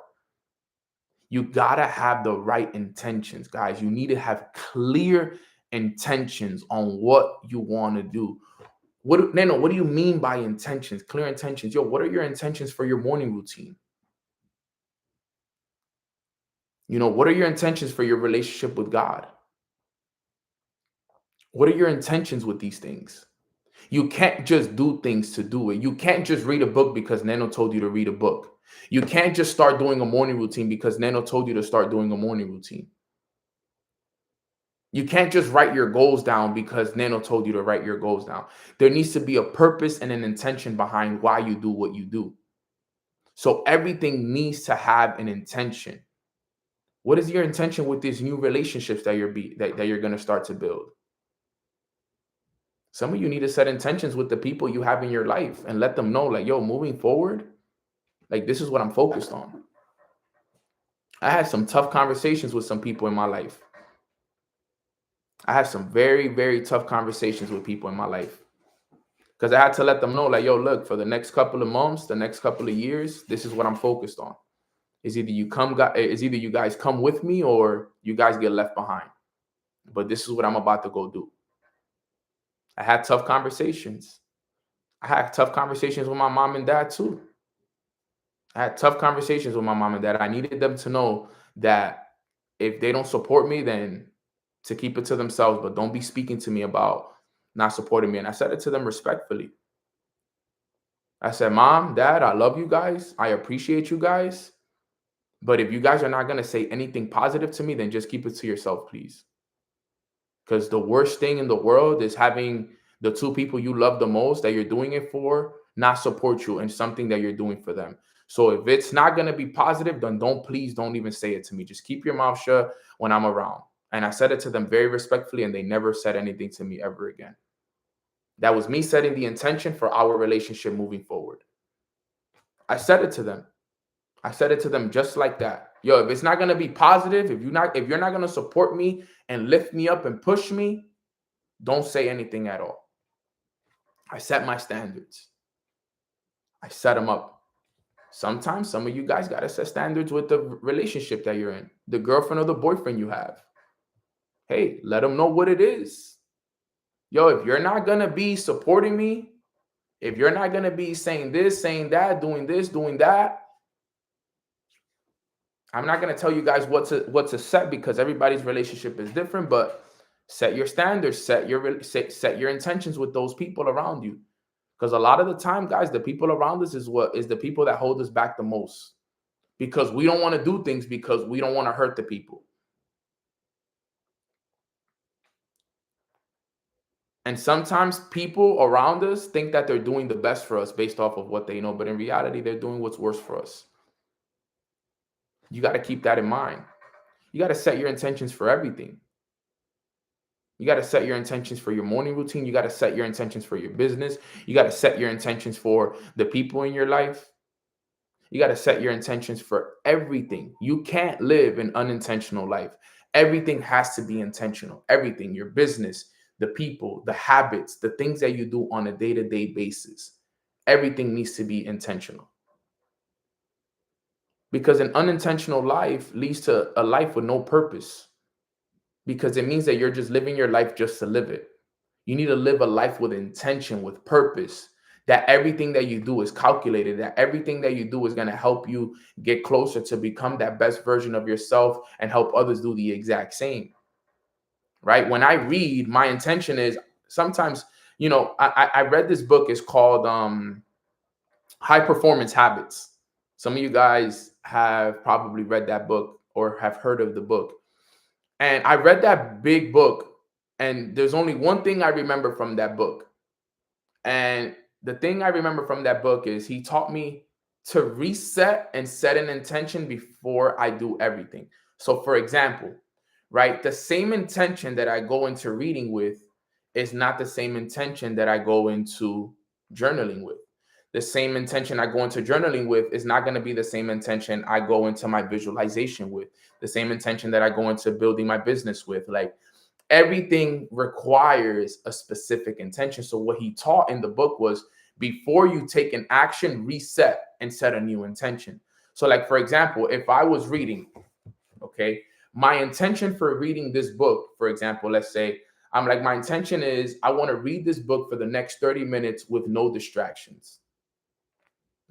You got to have the right intentions, guys. You need to have clear intentions on what you want to do. Nano, what do you mean by intentions? Clear intentions. Yo, what are your intentions for your morning routine? What are your intentions for your relationship with God? What are your intentions with these things? You can't just do things to do it. You can't just read a book because Nano told you to read a book. You can't just start doing a morning routine because Nano told you to start doing a morning routine. You can't just write your goals down because Nano told you to write your goals down. There needs to be a purpose and an intention behind why you do what you do. So everything needs to have an intention. What is your intention with these new relationships that you're going to start to build? Some of you need to set intentions with the people you have in your life and let them know, like, yo, moving forward, like, this is what I'm focused on. I had some tough conversations with some people in my life. I had some very, very tough conversations with people in my life because I had to let them know, like, yo, look, for the next couple of months, the next couple of years, this is what I'm focused on. Is either you guys come with me or you guys get left behind. But this is what I'm about to go do. I had tough conversations. I had tough conversations with my mom and dad too. I had tough conversations with my mom and dad. I needed them to know that if they don't support me, then to keep it to themselves, but don't be speaking to me about not supporting me. And I said it to them respectfully. I said, Mom, Dad, I love you guys. I appreciate you guys. But if you guys are not going to say anything positive to me, then just keep it to yourself, please. Because the worst thing in the world is having the two people you love the most that you're doing it for not support you in something that you're doing for them. So if it's not going to be positive, then please don't even say it to me. Just keep your mouth shut when I'm around. And I said it to them very respectfully, and they never said anything to me ever again. That was me setting the intention for our relationship moving forward. I said it to them. I said it to them just like that. Yo, if it's not going to be positive, if you're not going to support me and lift me up and push me, don't say anything at all. I set my standards. I set them up. Sometimes some of you guys got to set standards with the relationship that you're in, the girlfriend or the boyfriend you have. Hey, let them know what it is. Yo, if you're not going to be supporting me, if you're not going to be saying this, saying that, doing this, doing that, I'm not going to tell you guys what to set because everybody's relationship is different, but set your standards, set your intentions with those people around you. Because a lot of the time, guys, the people around us is the people that hold us back the most, because we don't want to do things because we don't want to hurt the people. And sometimes people around us think that they're doing the best for us based off of what they know, but in reality, they're doing what's worse for us. You got to keep that in mind. You got to set your intentions for everything. You got to set your intentions for your morning routine. You got to set your intentions for your business. You got to set your intentions for the people in your life. You got to set your intentions for everything. You can't live an unintentional life. Everything has to be intentional. Everything, your business, the people, the habits, the things that you do on a day-to-day basis. Everything needs to be intentional. Because an unintentional life leads to a life with no purpose. Because it means that you're just living your life just to live it. You need to live a life with intention, with purpose, that everything that you do is calculated, that everything that you do is going to help you get closer to become that best version of yourself and help others do the exact same. Right? When I read, my intention is sometimes, I read this book. It's called High Performance Habits. Some of you guys have probably read that book or have heard of the book. And I read that big book, and there's only one thing I remember from that book. And the thing I remember from that book is he taught me to reset and set an intention before I do everything. So, for example, right, the same intention that I go into reading with is not the same intention that I go into journaling with. The same intention I go into journaling with is not going to be the same intention I go into my visualization with, the same intention that I go into building my business with. Like, everything requires a specific intention. So what he taught in the book was, before you take an action, reset and set a new intention. So, like, for example, if I was reading, okay, my intention for reading this book, for example, let's say I'm like, my intention is I want to read this book for the next 30 minutes with no distractions.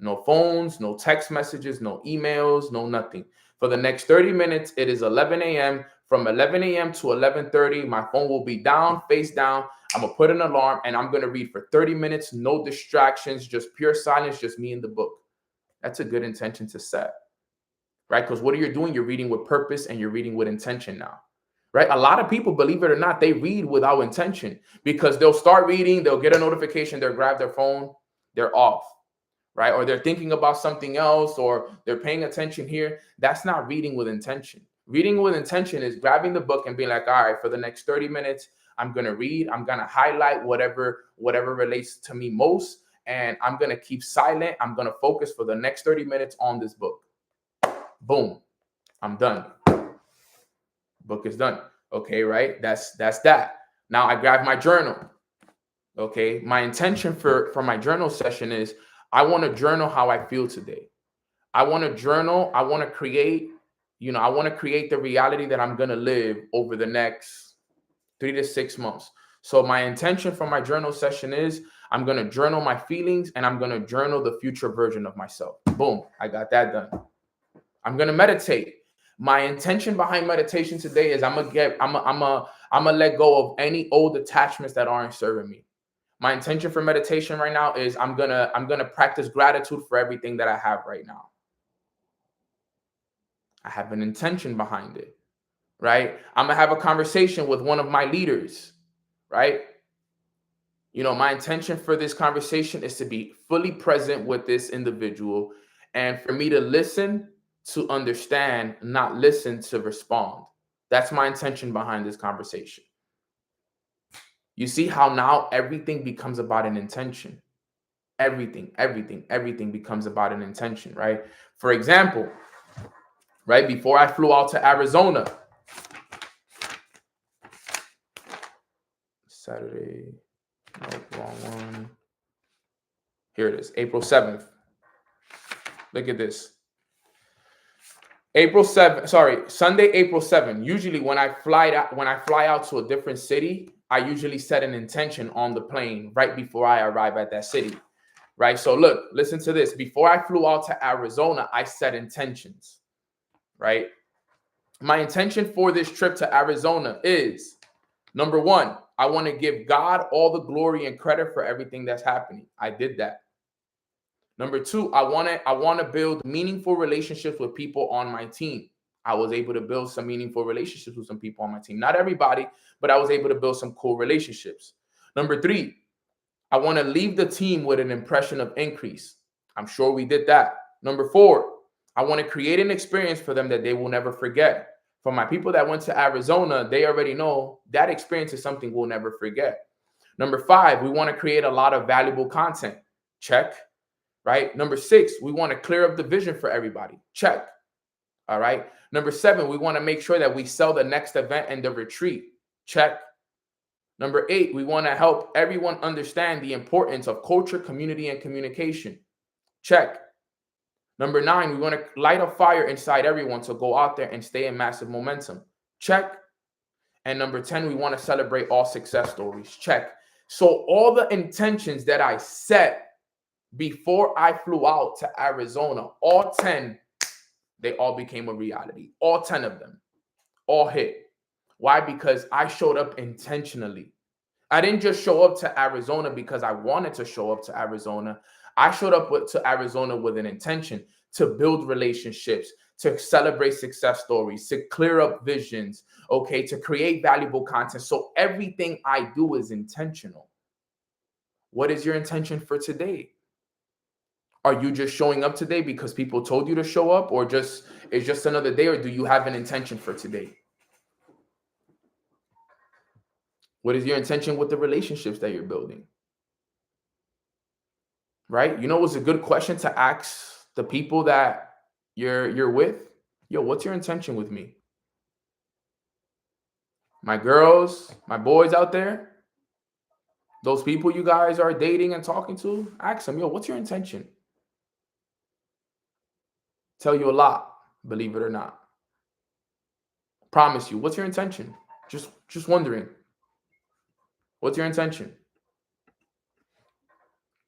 No phones, no text messages, no emails, no nothing. For the next 30 minutes, it is 11 a.m. From 11 a.m. to 11:30, my phone will be down, face down. I'm going to put an alarm, and I'm going to read for 30 minutes, no distractions, just pure silence, just me and the book. That's a good intention to set, right? Because what are you doing? You're reading with purpose, and you're reading with intention now, right? A lot of people, believe it or not, they read without intention, because they'll start reading, they'll get a notification, they'll grab their phone, they're off. Right? Or they're thinking about something else, or they're paying attention here. That's not reading with intention. Reading with intention is grabbing the book and being like, all right, for the next 30 minutes, I'm going to read. I'm going to highlight whatever relates to me most. And I'm going to keep silent. I'm going to focus for the next 30 minutes on this book. Boom. I'm done. Book is done. Okay, right? That's that. Now I grab my journal. Okay. My intention for my journal session is, I want to journal how I feel today. I want to journal. I want to create, I want to create the reality that I'm going to live over the next 3 to 6 months. So my intention for my journal session is, I'm going to journal my feelings, and I'm going to journal the future version of myself. Boom. I got that done. I'm going to meditate. My intention behind meditation today is I'm going to let go of any old attachments that aren't serving me. My intention for meditation right now is I'm gonna practice gratitude for everything that I have right now. I have an intention behind it, right? I'm gonna have a conversation with one of my leaders, right? My intention for this conversation is to be fully present with this individual, and for me to listen to understand, not listen to respond. That's my intention behind this conversation. You see how now everything becomes about an intention. Everything becomes about an intention, right? For example, right before I flew out to Arizona, Saturday, no, wrong one. Here it is, April 7th. Look at this. Sunday, April 7th. Usually when I fly out to a different city, I usually set an intention on the plane right before I arrive at that city. Right. So look, listen to this. Before I flew out to Arizona, I set intentions. Right. My intention for this trip to Arizona is, number one, I want to give God all the glory and credit for everything that's happening. I did that. Number two, I want to build meaningful relationships with people on my team. I was able to build some meaningful relationships with some people on my team. Not everybody, but I was able to build some cool relationships. Number 3, I want to leave the team with an impression of increase. I'm sure we did that. Number 4, I want to create an experience for them that they will never forget. For my people that went to Arizona, they already know that experience is something we'll never forget. Number 5, we want to create a lot of valuable content. Check. Right? Number 6, we want to clear up the vision for everybody. Check. All right. Number 7, we want to make sure that we sell the next event and the retreat. Check. Number 8, we want to help everyone understand the importance of culture, community, and communication. Check. Number 9, we want to light a fire inside everyone to go out there and stay in massive momentum. Check. And number 10, we want to celebrate all success stories. Check. So all the intentions that I set before I flew out to Arizona, all 10, they all became a reality. All 10 of them, all hit. Why? Because I showed up intentionally. I didn't just show up to Arizona because I wanted to show up to Arizona. I showed up to Arizona with an intention to build relationships, to celebrate success stories, to clear up visions, okay, to create valuable content. So everything I do is intentional. What is your intention for today? Are you just showing up today because people told you to show up, or just it's just another day, or do you have an intention for today? What is your intention with the relationships that you're building? Right? You know what's a good question to ask the people that you're with? Yo, what's your intention with me? My girls, my boys out there, those people you guys are dating and talking to, ask them, yo, what's your intention? Tell you a lot, believe it or not. Promise you. What's your intention? Just wondering. What's your intention?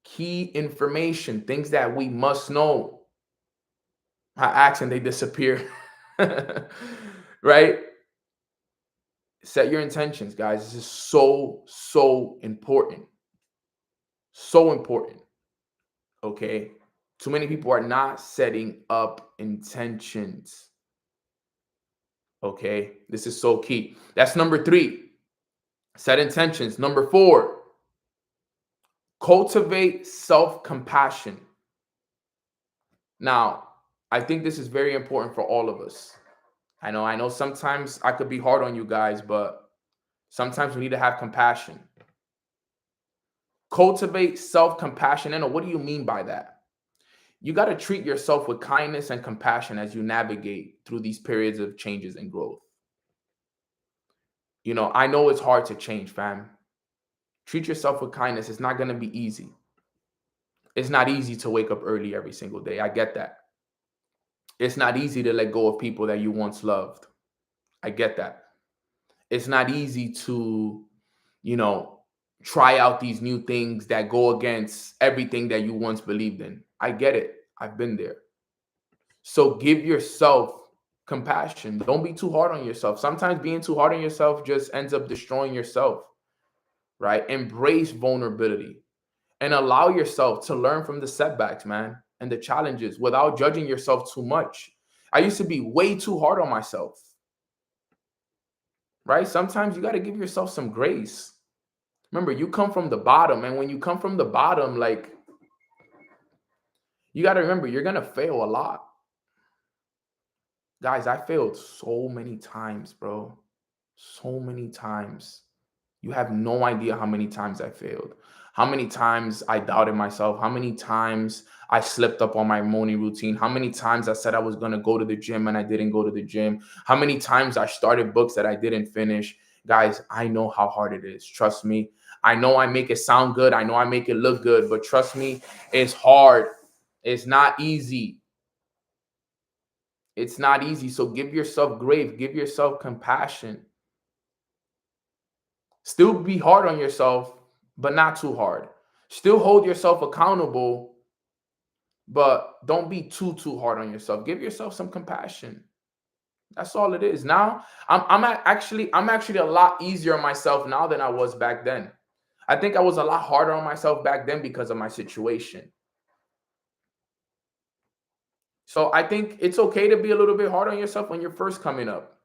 Key information, things that we must know. I ask and they disappear. Right? Set your intentions, guys. This is so important. So important. Okay? Too many people are not setting up intentions. Okay? This is so key. That's number 3. Set intentions. Number 4, cultivate self-compassion. Now, I think this is very important for all of us. I know sometimes I could be hard on you guys, but sometimes we need to have compassion. Cultivate self-compassion. And what do you mean by that? You got to treat yourself with kindness and compassion as you navigate through these periods of changes and growth. I know it's hard to change, fam. Treat yourself with kindness. It's not going to be easy. It's not easy to wake up early every single day. I get that. It's not easy to let go of people that you once loved. I get that. It's not easy to, try out these new things that go against everything that you once believed in. I get it. I've been there. So give yourself compassion. Don't be too hard on yourself. Sometimes being too hard on yourself just ends up destroying yourself, right? Embrace vulnerability and allow yourself to learn from the setbacks, man, and the challenges without judging yourself too much. I used to be way too hard on myself, right? Sometimes you got to give yourself some grace. Remember, you come from the bottom, and when you come from the bottom, like, you got to remember, you're going to fail a lot. Guys, I failed so many times, bro. So many times. You have no idea how many times I failed. How many times I doubted myself. How many times I slipped up on my morning routine. How many times I said I was going to go to the gym and I didn't go to the gym. How many times I started books that I didn't finish. Guys, I know how hard it is. Trust me. I know I make it sound good. I know I make it look good. But trust me, it's hard. It's not easy. It's not easy. So give yourself grace. Give yourself compassion. Still be hard on yourself, but not too hard. Still hold yourself accountable, but don't be too hard on yourself. Give yourself some compassion. That's all it is. Now, I'm actually a lot easier on myself now than I was back then. I think I was a lot harder on myself back then because of my situation. So I think it's okay to be a little bit hard on yourself when you're first coming up.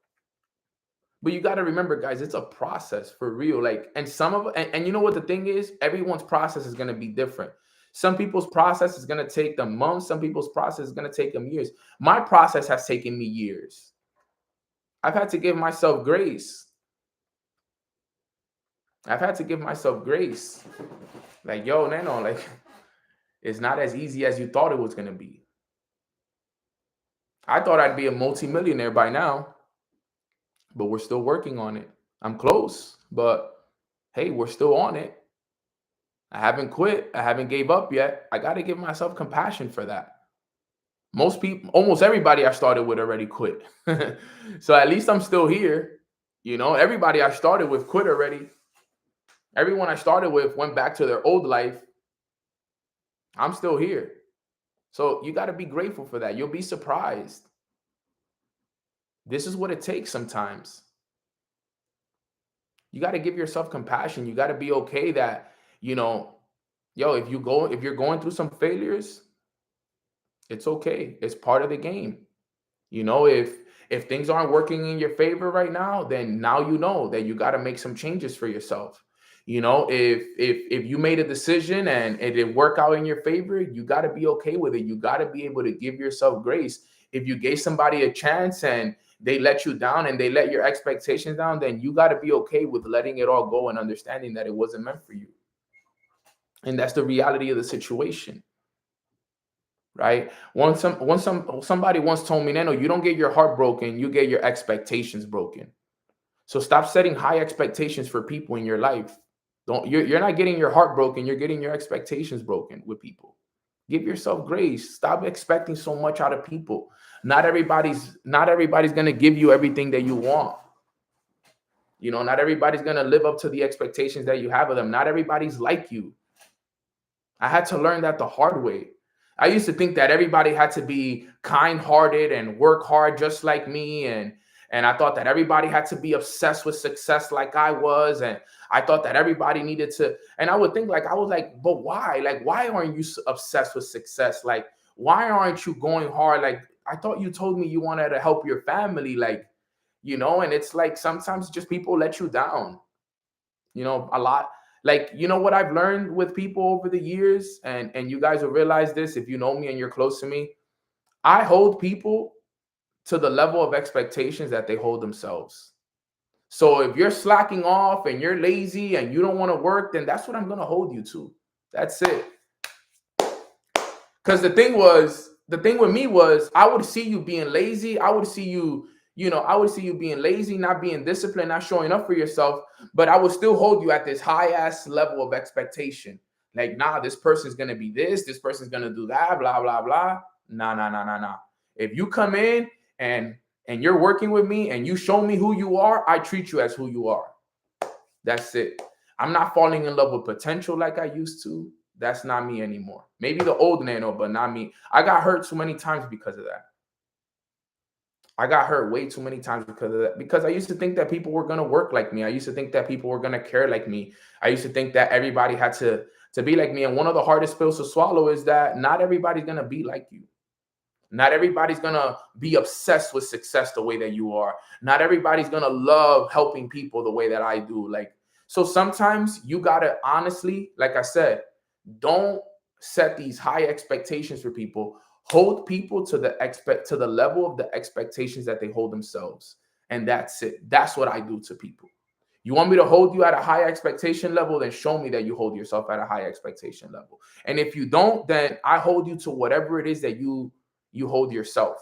But you got to remember, guys, it's a process for real. Like, and and you know what the thing is? Everyone's process is going to be different. Some people's process is going to take them months. Some people's process is going to take them years. My process has taken me years. I've had to give myself grace. I've had to give myself grace. Like, yo, Nano, like, it's not as easy as you thought it was going to be. I thought I'd be a multimillionaire by now, but we're still working on it. I'm close, but hey, we're still on it. I haven't quit. I haven't gave up yet. I got to give myself compassion for that. Most people, almost everybody I started with already quit. So at least I'm still here. You know, everybody I started with quit already. Everyone I started with went back to their old life. I'm still here. So you got to be grateful for that. You'll be surprised. This is what it takes sometimes. You got to give yourself compassion. You got to be okay that, you know, yo, if you're going through some failures, it's okay. It's part of the game. You know, if things aren't working in your favor right now, then now you know that you got to make some changes for yourself. You know, if you made a decision and it didn't work out in your favor, you got to be okay with it. You got to be able to give yourself grace. If you gave somebody a chance and they let you down and they let your expectations down, then you got to be okay with letting it all go and understanding that it wasn't meant for you. And that's the reality of the situation. Right? Somebody once told me, Nano, you don't get your heart broken, you get your expectations broken. So stop setting high expectations for people in your life. You're not getting your heart broken, you're getting your expectations broken with people. Give yourself grace. Stop expecting so much out of people. Not everybody's going to give you everything that you want. You know, not everybody's going to live up to the expectations that you have of them. Not everybody's like you. I had to learn that the hard way. I used to think that everybody had to be kind-hearted and work hard just like me. And I thought that everybody had to be obsessed with success like I was. And I thought that everybody needed to. And I would think I was like, but why? Like, why aren't you obsessed with success? Like, why aren't you going hard? Like, I thought you told me you wanted to help your family. Like, you know, and it's like sometimes just people let you down, you know, a lot. Like, you know what I've learned with people over the years, and you guys will realize this if you know me and you're close to me. I hold people to the level of expectations that they hold themselves. So if you're slacking off and you're lazy and you don't want to work, then that's what I'm going to hold you to. That's it. Because the thing with me was I would see you being lazy. I would see you being lazy, not being disciplined, not showing up for yourself, but I would still hold you at this high ass level of expectation. Like, nah, this person's going to be this person's going to do that, blah, blah, blah. Nah. If you come in and you're working with me and you show me who you are, I treat you as who you are. That's it. I'm not falling in love with potential like I used to. That's not me anymore. Maybe the old Nano, but not me. I got hurt too many times because of that. I got hurt way too many times because of that. Because I used to think that people were going to work like me. I used to think that people were going to care like me. I used to think that everybody had to be like me. And one of the hardest pills to swallow is that not everybody's going to be like you. Not everybody's going to be obsessed with success the way that you are. Not everybody's going to love helping people the way that I do. Like, so sometimes you got to honestly, like I said, don't set these high expectations for people. Hold people to the level of the expectations that they hold themselves. And that's it. That's what I do to people. You want me to hold you at a high expectation level, then show me that you hold yourself at a high expectation level. And if you don't, then I hold you to whatever it is that you hold yourself.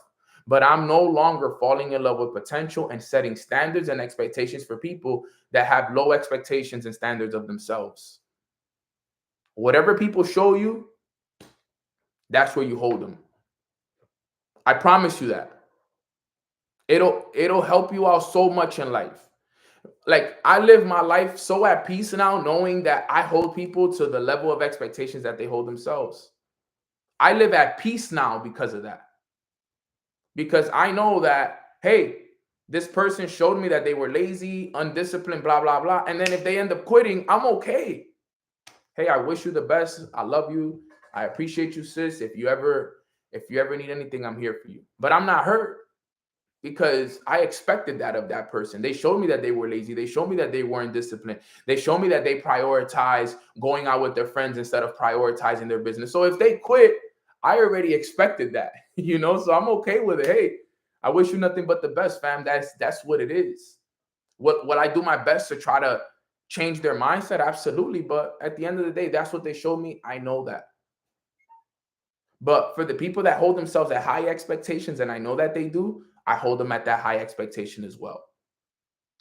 But I'm no longer falling in love with potential and setting standards and expectations for people that have low expectations and standards of themselves. Whatever people show you, that's where you hold them. I promise you that. It'll help you out so much in life. Like, I live my life so at peace now, knowing that I hold people to the level of expectations that they hold themselves. I live at peace now because of that. Because I know that, hey, this person showed me that they were lazy, undisciplined, blah, blah, blah. And then if they end up quitting, I'm okay. Hey, I wish you the best. I love you. I appreciate you, sis. If you ever need anything, I'm here for you. But I'm not hurt. because I expected that of that person. They showed me that they were lazy. They showed me that they weren't disciplined. They showed me that they prioritize going out with their friends instead of prioritizing their business. So if they quit, I already expected that, so I'm okay with it. Hey, I wish you nothing but the best, fam. That's what it is. What I do my best to try to change their mindset? Absolutely. But at the end of the day, that's what they showed me. I know that. But for the people that hold themselves at high expectations, and I know that they do, I hold them at that high expectation as well.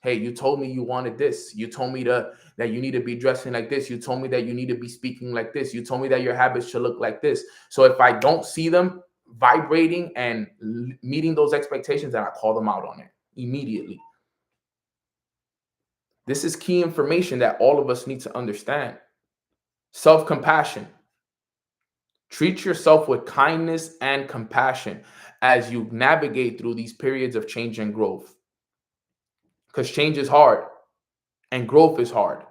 Hey, you told me you wanted this. You told me that you need to be dressing like this. You told me that you need to be speaking like this. You told me that your habits should look like this. So if I don't see them vibrating and meeting those expectations, then I call them out on it immediately. This is key information that all of us need to understand. Self-compassion. Treat yourself with kindness and compassion as you navigate through these periods of change and growth. Because change is hard and growth is hard.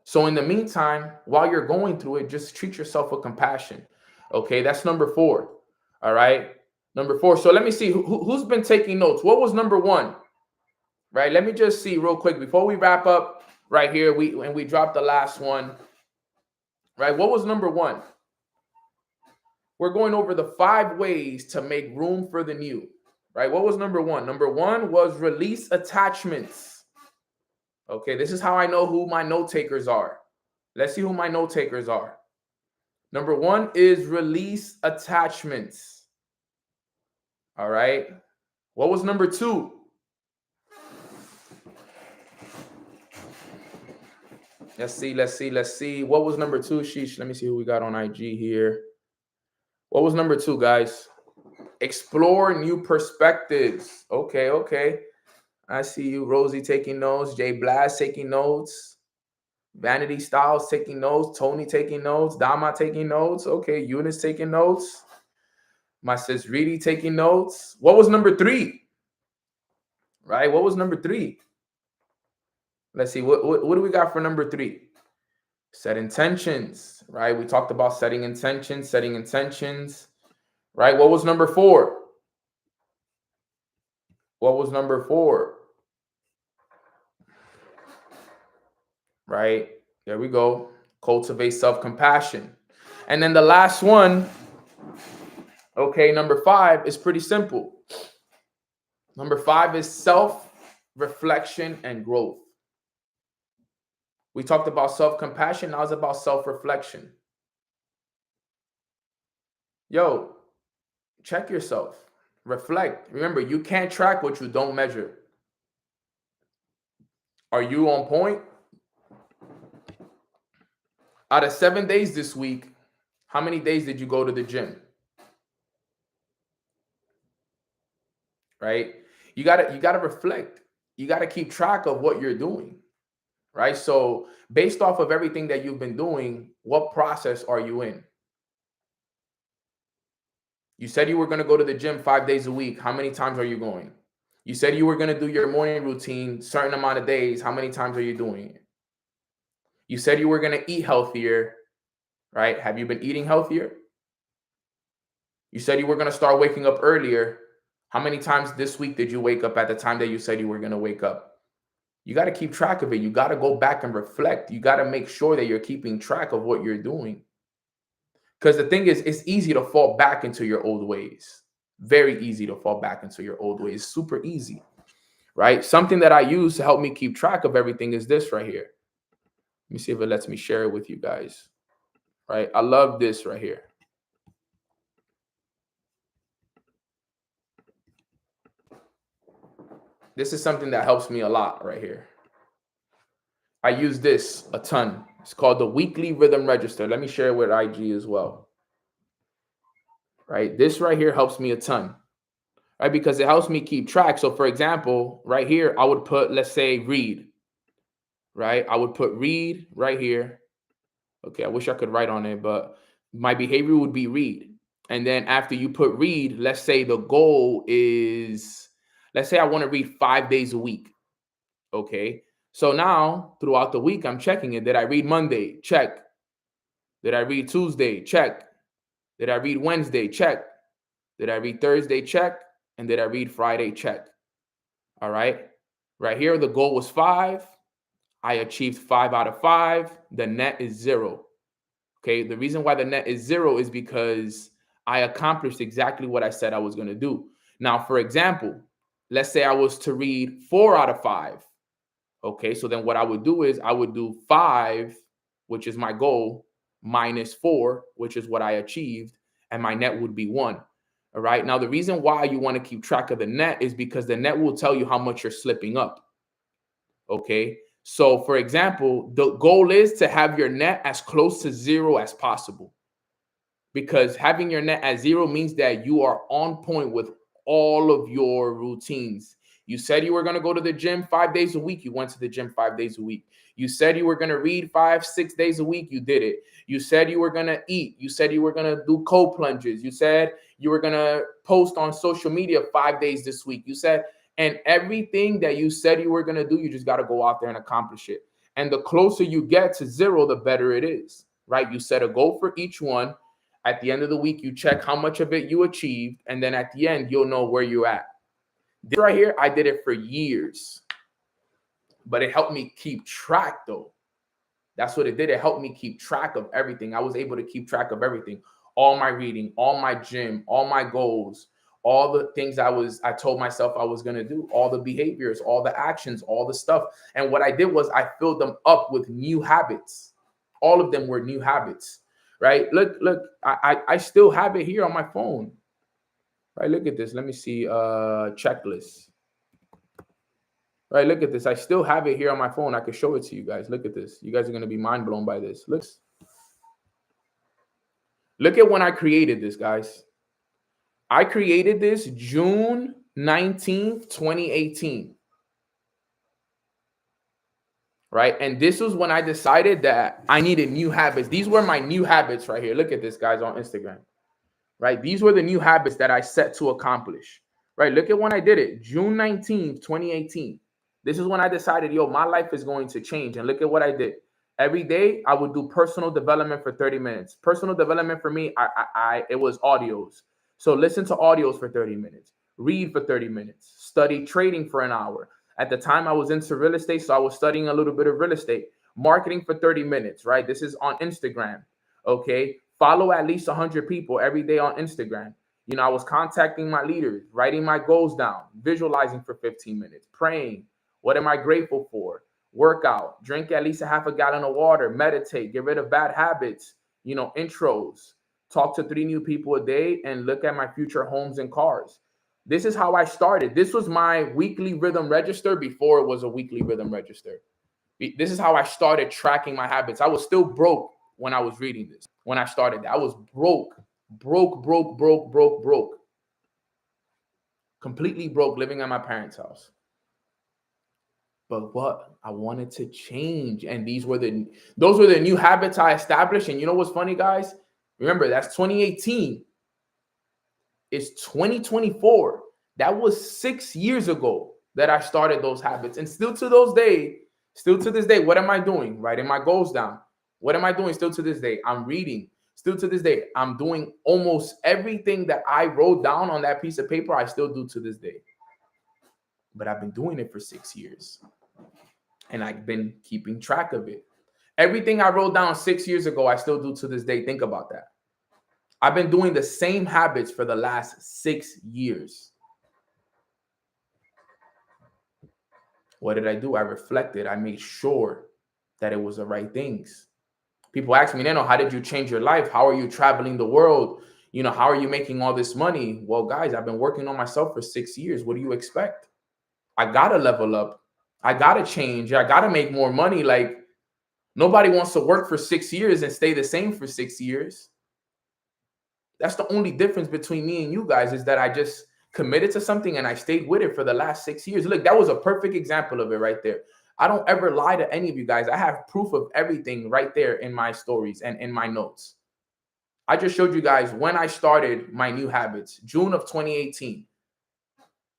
So in the meantime, while you're going through it, just treat yourself with compassion. Okay, that's number 4. All right, number 4. So let me see who's been taking notes. What was number 1? Right, let me just see real quick before we wrap up right here. We dropped the last one. Right, what was number 1? We're going over the 5 ways to make room for the new. Right, what was number 1? Number 1 was release attachments. Okay, this is how I know who my note takers are. Let's see who my note takers are. Number 1 is release attachments. All right. What was number 2? Let's see. What was number 2, Sheesh? Let me see who we got on IG here. What was number 2, guys? Explore new perspectives. Okay. I see you, Rosie taking notes, Jay Blast taking notes, Vanity Styles taking notes, Tony taking notes, Dama taking notes. Okay, Eunice taking notes. My sis Reedy taking notes. What was number 3? Right? What was number 3? Let's see. What do we got for number 3? Set intentions. Right? We talked about setting intentions. Right? What was number 4? What was number 4? Right? There we go. Cultivate self-compassion. And then the last one, okay, number 5 is pretty simple. Number 5 is self-reflection and growth. We talked about self-compassion. Now it's about self-reflection. Yo, check yourself. Reflect. Remember, you can't track what you don't measure. Are you on point? Out of 7 days this week, how many days did you go to the gym? Right? You gotta reflect. You gotta keep track of what you're doing. Right? So based off of everything that you've been doing, what process are you in? You said you were going to go to the gym 5 days a week. How many times are you going? You said you were going to do your morning routine certain amount of days. How many times are you doing it? You said you were going to eat healthier, right? Have you been eating healthier? You said you were going to start waking up earlier. How many times this week did you wake up at the time that you said you were going to wake up? You got to keep track of it. You got to go back and reflect. You got to make sure that you're keeping track of what you're doing. Because the thing is, it's easy to fall back into your old ways. Very easy to fall back into your old ways. Super easy, right? Something that I use to help me keep track of everything is this right here. Let me see if it lets me share it with you guys, right? I love this right here. This is something that helps me a lot right here. I use this a ton. It's called the Weekly Rhythm Register. Let me share it with IG as well. Right? This right here helps me a ton. Right? Because it helps me keep track. So for example, right here, I would put, let's say, read. Right? I would put read right here. Okay, I wish I could write on it, but my behavior would be read. And then after you put read, let's say the goal is, let's say I want to read 5 days a week. Okay. So now throughout the week, I'm checking it. Did I read Monday? Check. Did I read Tuesday? Check. Did I read Wednesday? Check. Did I read Thursday? Check. And did I read Friday? Check. All right. Right here, the goal was 5. I achieved 5 out of 5. The net is 0. Okay. The reason why the net is 0 is because I accomplished exactly what I said I was going to do. Now, for example, let's say I was to read 4 out of 5. Okay. So then what I would do is I would do 5, which is my goal, minus 4, which is what I achieved, and my net would be 1. All right. Now, the reason why you want to keep track of the net is because the net will tell you how much you're slipping up. Okay. So, for example, the goal is to have your net as close to 0 as possible, because having your net at 0 means that you are on point with all of your routines. You said you were going to go to the gym 5 days a week. You went to the gym 5 days a week. You said you were going to read 5, 6 days a week. You did it. You said you were going to eat. You said you were going to do cold plunges. You said you were going to post on social media 5 days this week. You said, and everything that you said you were going to do, you just got to go out there and accomplish it. And the closer you get to 0, the better it is, right? You set a goal for each one. At the end of the week, you check how much of it you achieved. And then at the end, you'll know where you're at. This right here, I did it for years, but it helped me keep track though. That's what it did. It helped me keep track of everything. I was able to keep track of everything. All my reading, all my gym, all my goals, all the things I told myself I was going to do, all the behaviors, all the actions, all the stuff. And what I did was I filled them up with new habits. All of them were new habits. Right? Look, I still have it here on my phone. Right? Look at this. Let me see. Checklist. Right? Look at this. I still have it here on my phone. I can show it to you guys. Look at this. You guys are going to be mind blown by this. Look at when I created this, guys. I created this June 19th, 2018. Right? And this was when I decided that I needed new habits. These were my new habits right here. Look at this, guys, on Instagram. Right? These were the new habits that I set to accomplish. Right? Look at when I did it. June 19th, 2018. This is when I decided, yo, my life is going to change. And look at what I did. Every day I would do personal development for 30 minutes. Personal development for me, it was audios. So listen to audios for 30 minutes. Read for 30 minutes. Study trading for an hour. At the time, I was into real estate, so I was studying a little bit of real estate. Marketing for 30 minutes, right? This is on Instagram, okay? Follow at least 100 people every day on Instagram. You know, I was contacting my leaders, writing my goals down, visualizing for 15 minutes, praying. What am I grateful for? Workout, drink at least a half a gallon of water, meditate, get rid of bad habits, you know, intros, talk to 3 new people a day, and look at my future homes and cars. This is how I started. This was my weekly rhythm register before it was a weekly rhythm register. This is how I started tracking my habits. I was still broke when I was reading this. When I started, I was broke, completely broke, living at my parents' house. But what I wanted to change, and those were the new habits I established. And you know what's funny, guys? Remember, that's 2018. It's 2024. That was 6 years ago that I started those habits. And still to this day, what am I doing? Writing my goals down. What am I doing still to this day? I'm reading. Still to this day, I'm doing almost everything that I wrote down on that piece of paper. I still do to this day. But I've been doing it for 6 years. And I've been keeping track of it. Everything I wrote down 6 years ago, I still do to this day. Think about that. I've been doing the same habits for the last 6 years. What did I do? I reflected. I made sure that it was the right things. People ask me, Neno, how did you change your life? How are you traveling the world? You know, how are you making all this money? Well, guys, I've been working on myself for 6 years. What do you expect? I got to level up. I got to change. I got to make more money. Like, nobody wants to work for 6 years and stay the same for 6 years. That's the only difference between me and you guys, is that I just committed to something and I stayed with it for the last 6 years. Look, that was a perfect example of it right there. I don't ever lie to any of you guys. I have proof of everything right there in my stories and in my notes. I just showed you guys when I started my new habits, June of 2018.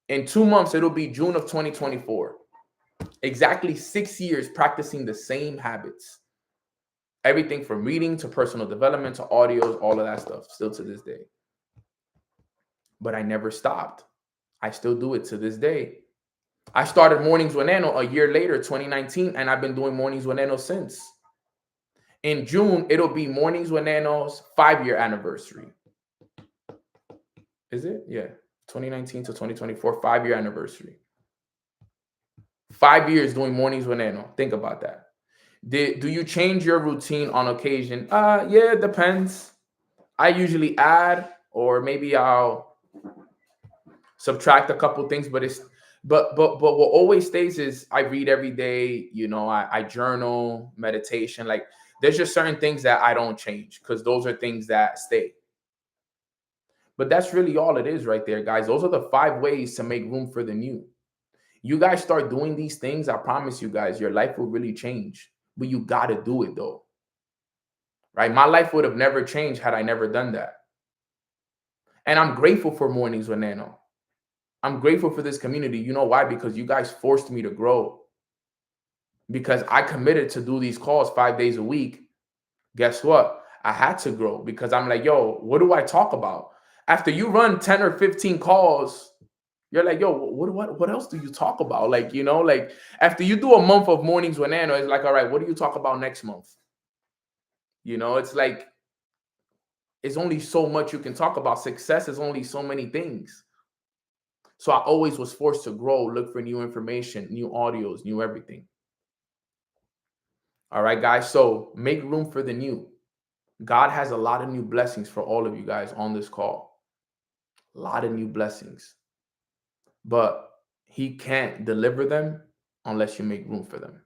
In 2 months, it'll be June of 2024. Exactly 6 years practicing the same habits. Everything from reading to personal development to audios, all of that stuff, still to this day. But I never stopped. I still do it to this day. I started Mornings with Nano a year later, 2019, and I've been doing Mornings with Nano since. In June, it'll be Mornings with Nano's 5-year anniversary. Is it? Yeah. 2019 to 2024, 5-year anniversary. 5 years doing Mornings with Nano. Think about that. Do you change your routine on occasion? Yeah, it depends. I usually add, or maybe I'll subtract a couple things, but what always stays is I read every day, I journal, meditation. Like, there's just certain things that I don't change because those are things that stay. But that's really all it is right there, guys. Those are the 5 ways to make room for the new. You guys start doing these things, I promise you guys, your life will really change. But you got to do it though. Right? My life would have never changed had I never done that. And I'm grateful for Mornings with Nano. I'm grateful for this community. You know why? Because you guys forced me to grow. Because I committed to do these calls 5 days a week. Guess what? I had to grow because I'm like, yo, what do I talk about? After you run 10 or 15 calls, you're like, yo, what else do you talk about? Like, like after you do a month of Mornings with Nano, it's like, all right, what do you talk about next month? It's like, it's only so much you can talk about. Success is only so many things. So I always was forced to grow, look for new information, new audios, new everything. All right, guys. So make room for the new. God has a lot of new blessings for all of you guys on this call. A lot of new blessings. But he can't deliver them unless you make room for them.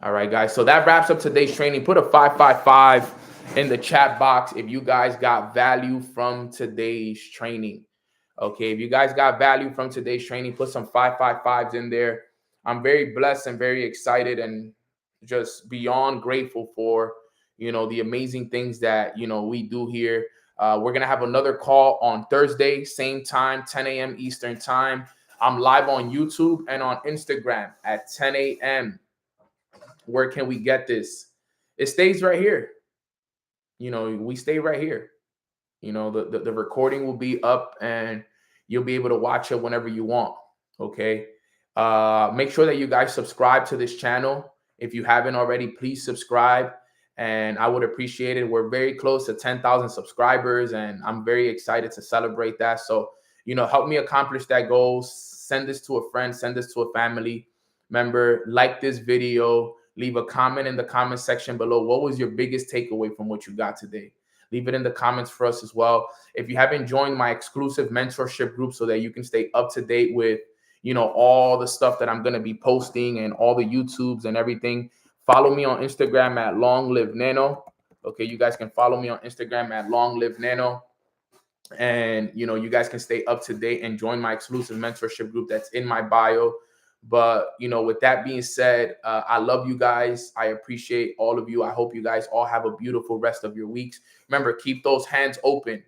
All right, guys. So that wraps up today's training. Put a 555 in the chat box if you guys got value from today's training. Okay, if you guys got value from today's training, put some 555s in there. I'm very blessed and very excited and just beyond grateful for, the amazing things that, we do here. We're going to have another call on Thursday, same time, 10 a.m. Eastern time. I'm live on YouTube and on Instagram at 10 a.m. Where can we get this? It stays right here. We stay right here. The recording will be up and you'll be able to watch it whenever you want. Okay. Make sure that you guys subscribe to this channel. If you haven't already, please subscribe. And I would appreciate it. We're very close to 10,000 subscribers and I'm very excited to celebrate that. So, help me accomplish that goal. Send this to a friend, send this to a family member, like this video, leave a comment in the comment section below. What was your biggest takeaway from what you got today? Leave it in the comments for us as well. If you haven't joined my exclusive mentorship group so that you can stay up to date with, all the stuff that I'm going to be posting and all the YouTubes and everything, follow me on Instagram at Long Live Nano. Okay, you guys can follow me on Instagram at Long Live Nano. And, you guys can stay up to date and join my exclusive mentorship group that's in my bio. But, with that being said, I love you guys. I appreciate all of you. I hope you guys all have a beautiful rest of your weeks. Remember, keep those hands open.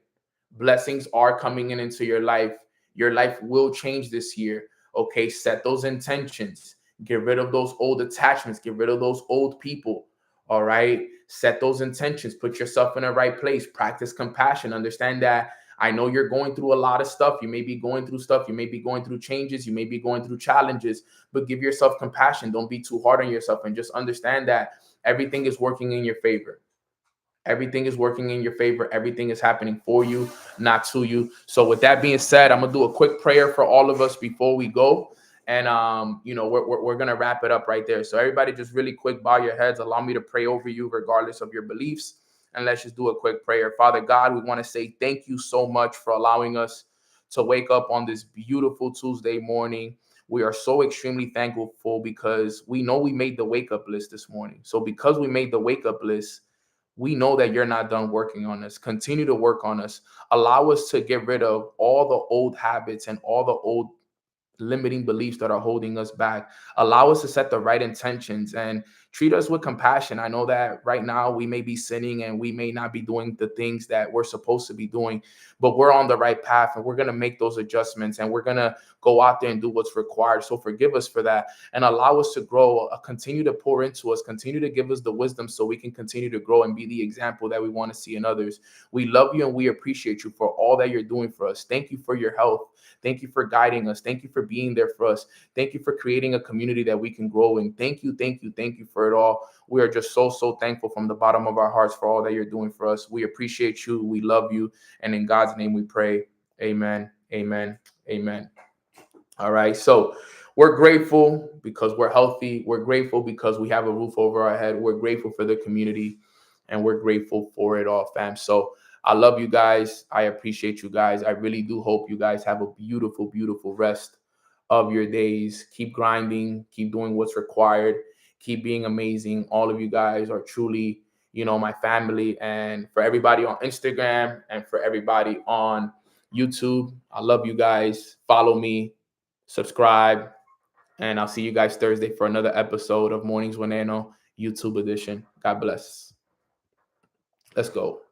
Blessings are coming into your life. Your life will change this year. Okay, set those intentions. Get rid of those old attachments. Get rid of those old people. All right, set those intentions. Put yourself in the right place. Practice compassion. Understand that I know you're going through a lot of stuff. You may be going through stuff. You may be going through changes. You may be going through challenges, but give yourself compassion. Don't be too hard on yourself and just understand that everything is working in your favor. Everything is working in your favor. Everything is happening for you, not to you. So with that being said, I'm going to do a quick prayer for all of us before we go. And, we're going to wrap it up right there. So everybody just really quick, bow your heads. Allow me to pray over you regardless of your beliefs. And let's just do a quick prayer. Father God, we want to say thank you so much for allowing us to wake up on this beautiful Tuesday morning. We are so extremely thankful because we know we made the wake up list this morning. So because we made the wake up list, we know that you're not done working on us. Continue to work on us. Allow us to get rid of all the old habits and all the old limiting beliefs that are holding us back. Allow us to set the right intentions and treat us with compassion. I know that right now we may be sinning and we may not be doing the things that we're supposed to be doing, but we're on the right path and we're going to make those adjustments and we're going to go out there and do what's required. So forgive us for that and allow us to grow, continue to pour into us, continue to give us the wisdom so we can continue to grow and be the example that we want to see in others. We love you and we appreciate you for all that you're doing for us. Thank you for your health. Thank you for guiding us. Thank you for being there for us. Thank you for creating a community that we can grow in. Thank you for it all. We are just so thankful from the bottom of our hearts for all that you're doing for us. We appreciate you. We love you. And in God's name we pray. Amen. Amen. Amen. All right. So we're grateful because we're healthy. We're grateful because we have a roof over our head. We're grateful for the community and we're grateful for it all, fam. So I love you guys. I appreciate you guys. I really do hope you guys have a beautiful, beautiful rest of your days. Keep grinding, keep doing what's required, keep being amazing. All of you guys are truly, my family. And for everybody on Instagram and for everybody on YouTube, I love you guys. Follow me, subscribe, and I'll see you guys Thursday for another episode of Mornings with Nano YouTube edition. God bless. Let's go.